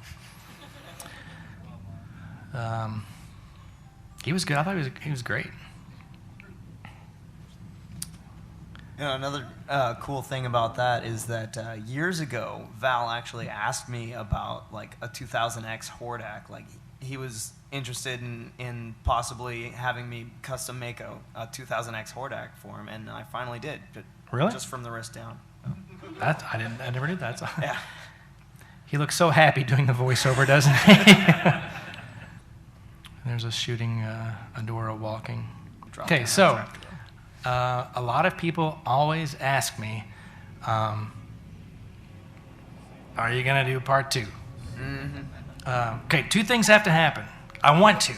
He was good. I thought he was great. Another cool thing about that is that years ago, Val actually asked me about like a 2000X Hordak. Like he was interested in possibly having me custom make a 2000X Hordak for him, and I finally did. Really? Just from the wrist down. I never did that. So. Yeah. He looks so happy doing the voiceover, doesn't he? There's us shooting Adora walking. Okay, so a lot of people always ask me, are you going to do part 2? Mm-hmm. Okay, 2 things have to happen. I want to.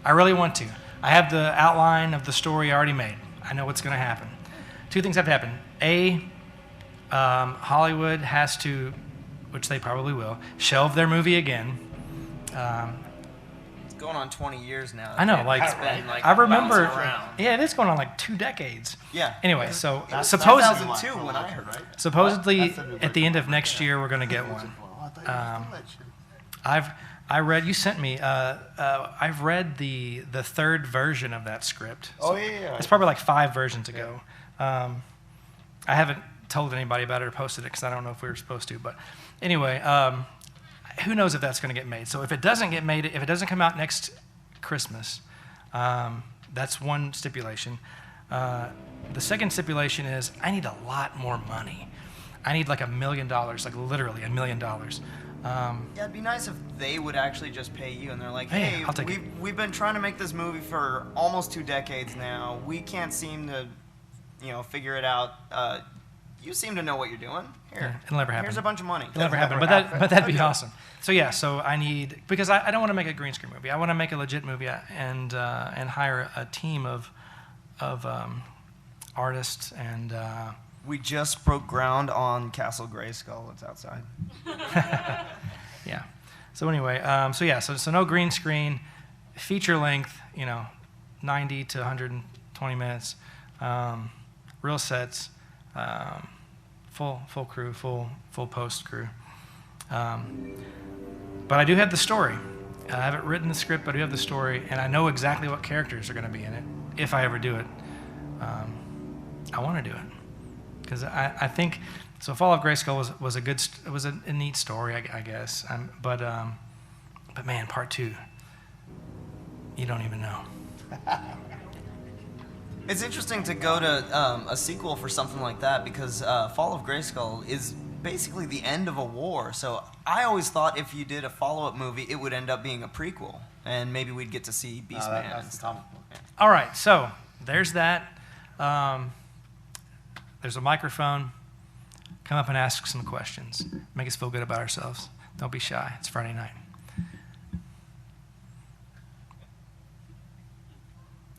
I really want to. I have the outline of the story already made. I know what's going to happen. 2 things have to happen. A, Hollywood has to which they probably will, shelve their movie again. It's going on 20 years now. I know, like, It's been, like, I remember. bouncing around. Yeah, it is going on like 2 decades. Yeah. Anyway, so That's supposedly, 2002 when I heard, right? supposedly at the end of next year we're going to get one. I read, you sent me. I've read the third version of that script. Oh, yeah. It's probably like 5 versions ago. I haven't told anybody about it or posted it because I don't know if we were supposed to. But anyway, who knows if that's going to get made? So if it doesn't get made, if it doesn't come out next Christmas, that's one stipulation. The second stipulation is I need a lot more money. I need like $1 million, like literally $1 million. Yeah, it'd be nice if they would actually just pay you, and they're like, Hey, "Hey, I'll take we've been trying to make this movie for almost 2 decades now. We can't seem to, figure it out. You seem to know what you're doing. Here, Yeah, it'll never happen. Here's a bunch of money." It'll never happen, but that'd be awesome. So yeah, so I need, because I don't want to make a green screen movie. I want to make a legit movie and hire a team of artists and. We just broke ground on Castle Grayskull. It's outside. Yeah. So anyway, so no green screen, feature length, 90 to 120 minutes, real sets, full crew, full post crew. But I do have the story. I haven't written the script, but I do have the story, and I know exactly what characters are going to be in it if I ever do it. I want to do it. Because I think so. Fall of Grayskull was a good, it was a neat story, I guess. But man, part 2, you don't even know. It's interesting to go to a sequel for something like that because Fall of Grayskull is basically the end of a war. So I always thought if you did a follow-up movie, it would end up being a prequel, and maybe we'd get to see Beastman. That's the comic book. All right, so there's that. There's a microphone. Come up and ask some questions. Make us feel good about ourselves. Don't be shy. It's Friday night.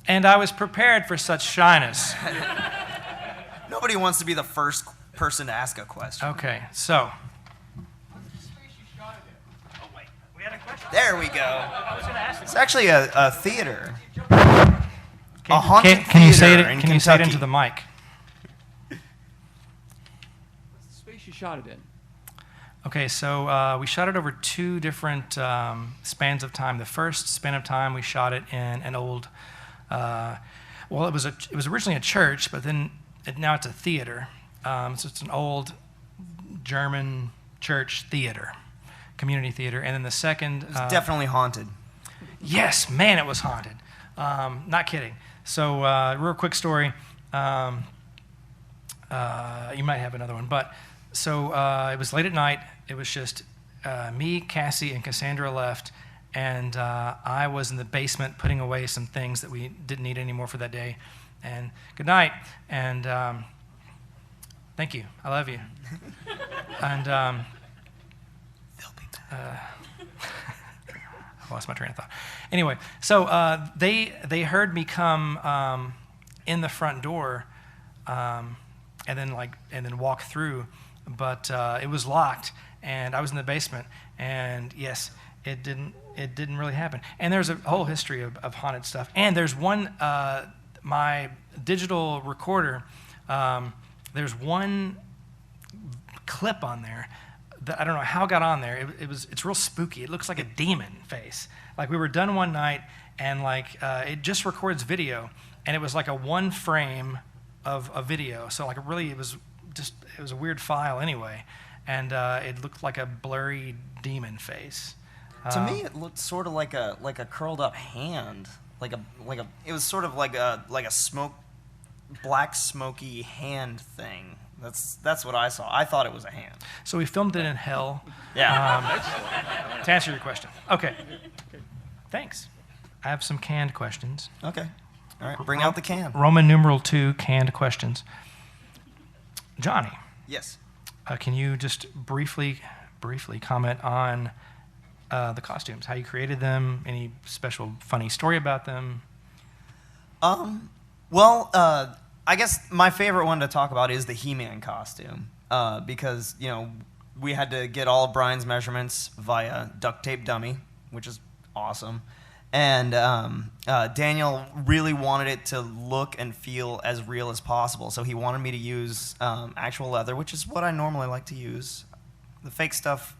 And I was prepared for such shyness. Nobody wants to be the first person to ask a question. Okay, so. There we go. It's actually a theater. Can, A haunted can you say theater it? in Can you say it Kentucky. into the mic? What's the space you shot it in? Okay, so we shot it over 2 different spans of time. The first span of time, we shot it in an old. It was originally a church, but then now it's a theater. So it's an old German church theater, community theater. And then the second. It's definitely haunted. Yes, man, it was haunted. Not kidding. So, real quick story. You might have another one, but so it was late at night. It was just me, Cassie, and Cassandra left, and I was in the basement putting away some things that we didn't need anymore for that day. And good night, and thank you. I love you. And I lost my train of thought. Anyway, so they heard me come in the front door, and then walk through, but it was locked, and I was in the basement, and yes, it didn't really happen. And there's a whole history of haunted stuff. And there's one, my digital recorder. There's one clip on there that I don't know how it got on there. It's real spooky. It looks like a demon face. Like we were done one night, and it just records video, and it was like a 1 frame of a video. So like it was a weird file anyway, and it looked like a blurry demon face. To me, it looked sort of like a curled up hand, it was sort of like a black smoky hand thing. That's what I saw. I thought it was a hand. So we filmed it in hell. Yeah. To answer your question. Okay. Thanks. I have some canned questions. Okay. All right. Bring out the can. Roman numeral 2 canned questions. Johnny. Yes. Can you just briefly comment on the costumes? How you created them? Any special funny story about them? I guess my favorite one to talk about is the He-Man costume, because we had to get all of Brian's measurements via duct tape dummy, which is awesome. And Daniel really wanted it to look and feel as real as possible, so he wanted me to use actual leather, which is what I normally like to use. The fake stuff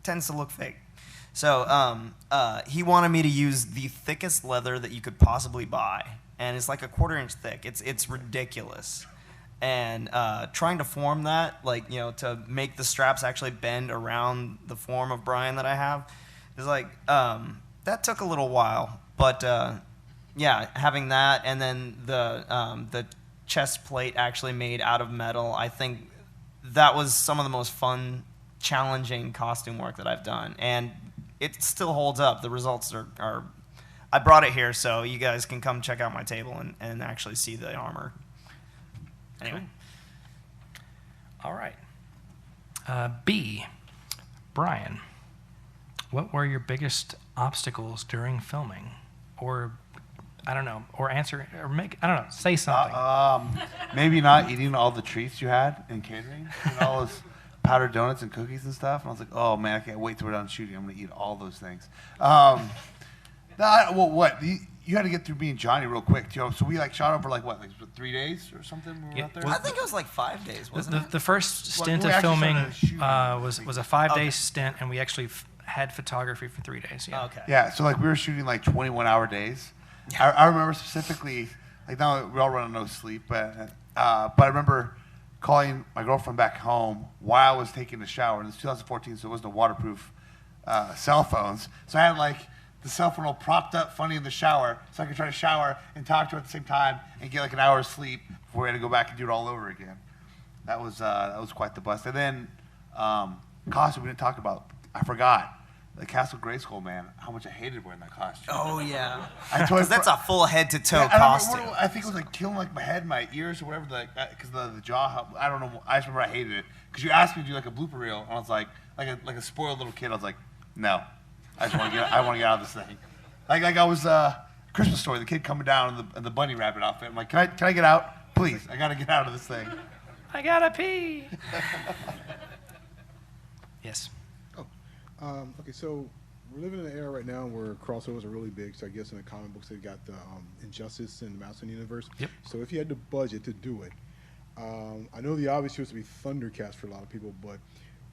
tends to look fake. So he wanted me to use the thickest leather that you could possibly buy, and it's like a 1/4 inch thick. It's ridiculous. And trying to form that, like, you know, to make the straps actually bend around the form of Brian that I have, is like, that took a little while. But yeah, having that and then the chest plate actually made out of metal, I think that was some of the most fun, challenging costume work that I've done. And it still holds up. The results are I brought it here so you guys can come check out my table and actually see the armor. Anyway. Cool. All right. B, Brian, what were your biggest obstacles during filming? Or, I don't know, or answer, or make, I don't know, say something. Maybe not eating all the treats you had in catering, and all those powdered donuts and cookies and stuff. And I was like, oh man, I can't wait till we're done shooting. I'm gonna eat all those things. Well, what? You had to get through me and Johnny real quick, too. So we like shot over like 3 days or something. When we were out there? I think it was like 5 days, wasn't it? The first stint of filming was a 5-day stint, and we actually had photography for 3 days. Yeah. Okay. Yeah, so like we were shooting like 21-hour days. I remember specifically, like now we all run on no sleep, but I remember calling my girlfriend back home while I was taking a shower. And it's 2014, so it wasn't a waterproof cell phones. So I had like the cell phone all propped up funny in the shower so I could try to shower and talk to her at the same time and get like an hour's sleep before we had to go back and do it all over again. That was quite the bust. And then costume we didn't talk about. I forgot. The Castle Grayskull, man, how much I hated wearing that costume. Oh, yeah. Because that's a full head-to-toe I costume. I think it was like killing like my head, my ears, or whatever, because the jaw. I don't know. I just remember I hated it because you asked me to do like a blooper reel, and I was like a spoiled little kid. I was like, no, I just want to get. I want to get out of this thing. Like I was Christmas Story, the kid coming down in the bunny rabbit outfit. I'm like, can I get out, please? I gotta get out of this thing. I gotta pee. Yes. Okay, so we're living in an era right now where crossovers are really big. So I guess in the comic books they've got the Injustice and the Mouse in the Universe. Yep. So if you had the budget to do it, I know the obvious choice would be Thundercats for a lot of people, but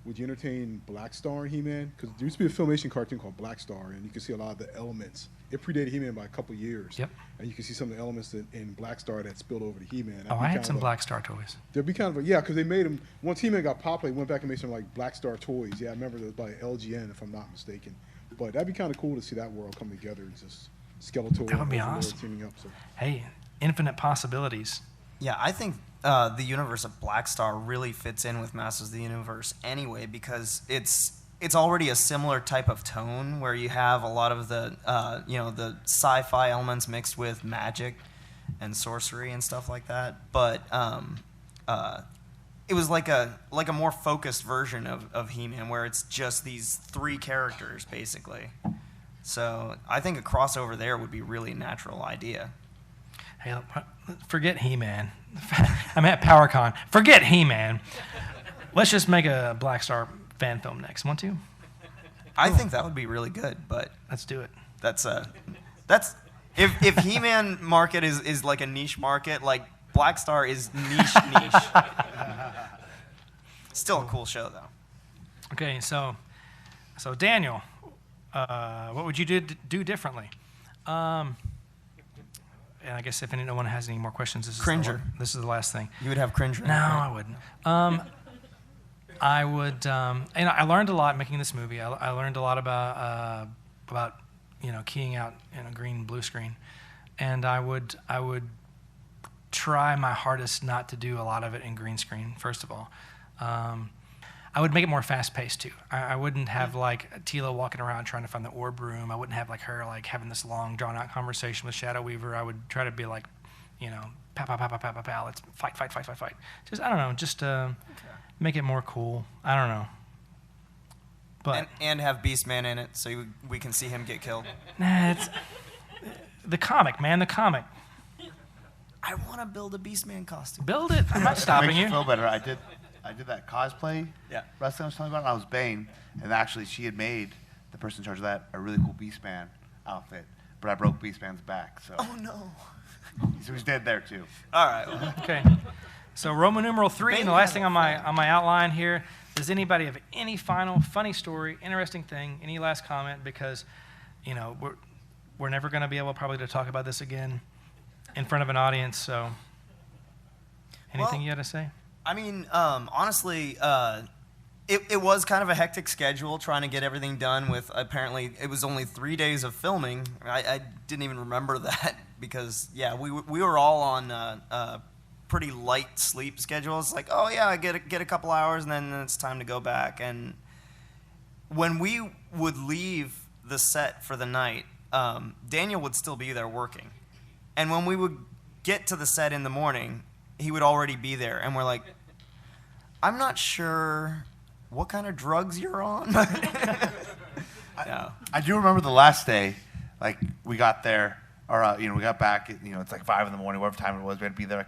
would you entertain Black Star and He-Man? Because there used to be a Filmation cartoon called Black Star, and you can see a lot of the elements. It predated He-Man by a couple years. Yep. And you can see some of the elements in Black Star that spilled over to He-Man. Oh, I had some Black Star toys. There'd be kind of yeah, because they made them, once He-Man got popular, they went back and made some like Black Star toys. Yeah, I remember those by LGN, if I'm not mistaken. But that'd be kind of cool to see that world come together. It's just Skeletor That would be and awesome. teaming up. So. Hey, infinite possibilities. Yeah, I think the universe of Black Star really fits in with Masters of the Universe anyway, because it's already a similar type of tone where you have a lot of the the sci-fi elements mixed with magic and sorcery and stuff like that. But it was like a more focused version of He-Man, where it's just these 3 characters basically. So I think a crossover there would be a really natural idea. Hey, forget He-Man. I'm at PowerCon. Forget He-Man. Let's just make a Black Star fan film next. Want to? I think that would be really good, but let's do it. That's if He-Man market is like a niche market, like Black Star is niche. Still a cool show though. Okay, so Daniel, what would you do differently? And I guess if anyone has any more questions, this is the last thing. You would have Cringer. No, I wouldn't. I would, and I learned a lot making this movie. I learned a lot about keying out in a green blue screen, and I would try my hardest not to do a lot of it in green screen. First of all, I would make it more fast-paced too. I wouldn't have like Tila walking around trying to find the orb room. I wouldn't have like her like having this long, drawn-out conversation with Shadow Weaver. I would try to be like, pow, pow, pow, pow, pow, pow, pow. Let's fight. Just I don't know, just make it more cool. I don't know. But and have Beastman in it so we can see him get killed. Nah, it's the comic, man. The comic. I want to build a Beastman costume. Build it. I'm not stopping Makes you. Feel better. I did. I did that cosplay Yeah. wrestling I was telling you about. And I was Bane, and actually she had made the person in charge of that a really cool Beastman outfit, but I broke Beastman's back, so Oh no. so he's dead there too. All right. Well, Okay. So Roman numeral 3, and the last thing on my outline here. Does anybody have any final funny story, interesting thing, any last comment? Because, you know, we're never going to be able probably to talk about this again in front of an audience. So, anything Well, you got to say? I mean, honestly, it was kind of a hectic schedule trying to get everything done with, apparently, it was only 3 days of filming. I didn't even remember that because, yeah, we were all on pretty light sleep schedules. Like, oh, yeah, I get a couple hours, and then it's time to go back. And when we would leave the set for the night, Daniel would still be there working. And when we would get to the set in the morning, he would already be there. And we're like, I'm not sure what kind of drugs you're on. Yeah. I do remember the last day, like we got there, or we got back. It's like 5 in the morning, whatever time it was. We had to be there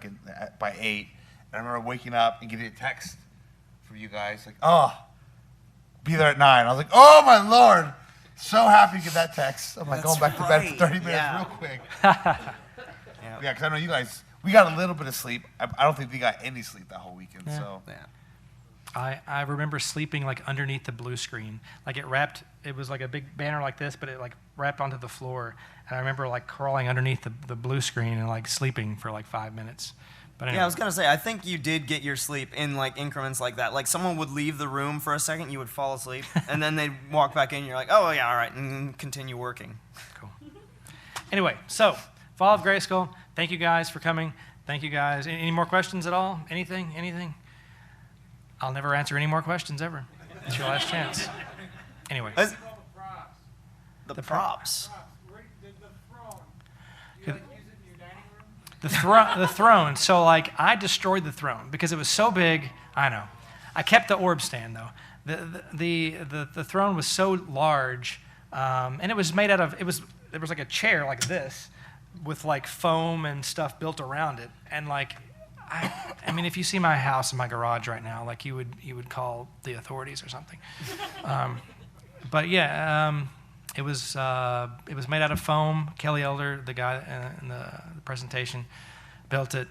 by 8. And I remember waking up and getting a text from you guys, like, "Oh, be there at 9." I was like, "Oh my Lord!" So happy to get that text. I'm like That's going back to bed for right. 30 minutes Yeah. real quick. Yeah. Yeah, because I know you guys. We got a little bit of sleep. I don't think we got any sleep that whole weekend. Yeah. So Yeah. I remember sleeping like underneath the blue screen. Like it was like a big banner like this, but it like wrapped onto the floor. And I remember like crawling underneath the blue screen and like sleeping for like 5 minutes. But anyway. Yeah, I was gonna say, I think you did get your sleep in like increments like that. Like someone would leave the room for a second, you would fall asleep, and then they'd walk back in. You're like, oh yeah, all right, and continue working. Cool. Anyway, so Fall of Grayskull. Thank you guys for coming. Thank you guys. Any more questions at all? Anything? I'll never answer any more questions ever. It's your last chance. Anyway. The props. The throne. So like I destroyed the throne because it was so big. I know. I kept the orb stand though. The throne was so large, and it was made out of. It was like a chair like this, with like foam and stuff built around it, and like. I mean, if you see my house and my garage right now, like you would call the authorities or something. But yeah, it was made out of foam. Kelly Elder, the guy in the presentation, built it,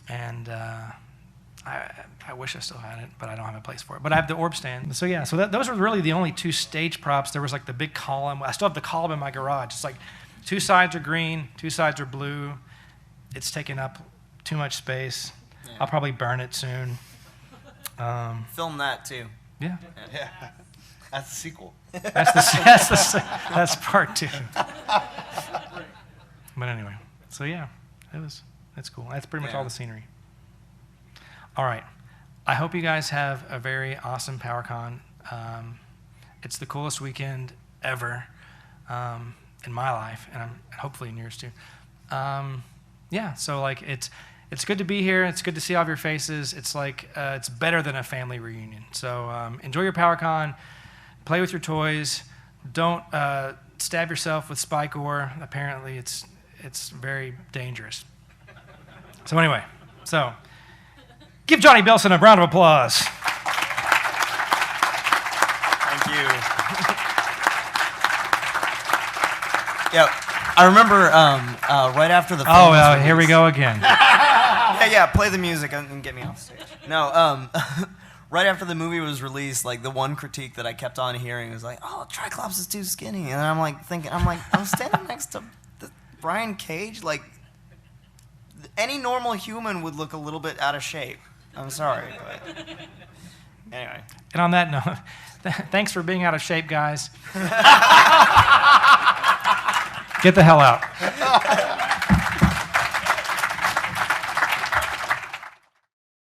and I wish I still had it, but I don't have a place for it. But I have the orb stand. So yeah, so those were really the only 2 stage props. There was like the big column. I still have the column in my garage. It's like 2 sides are green, 2 sides are blue. It's taken up too much space. Yeah. I'll probably burn it soon. Film that too. Yeah. yeah, that's the sequel. That's part 2. But anyway, so yeah, that's cool. That's pretty much all the scenery. All right, I hope you guys have a very awesome PowerCon. It's the coolest weekend ever in my life, and hopefully in yours too. Yeah, so like it's good to be here. It's good to see all of your faces. It's like it's better than a family reunion. So enjoy your PowerCon. Play with your toys. Don't stab yourself with spike ore. Apparently, it's very dangerous. So anyway, give Johnny Bilson a round of applause. Thank you. Yeah. I remember right after the film was here we go again. yeah, play the music and get me off stage. No, right after the movie was released, like the one critique that I kept on hearing was like, "Oh, Tri-Klops is too skinny," and I'm like thinking, I'm standing next to Brian Cage. Like any normal human would look a little bit out of shape. I'm sorry, but anyway. And on that note, thanks for being out of shape, guys. Get the hell out.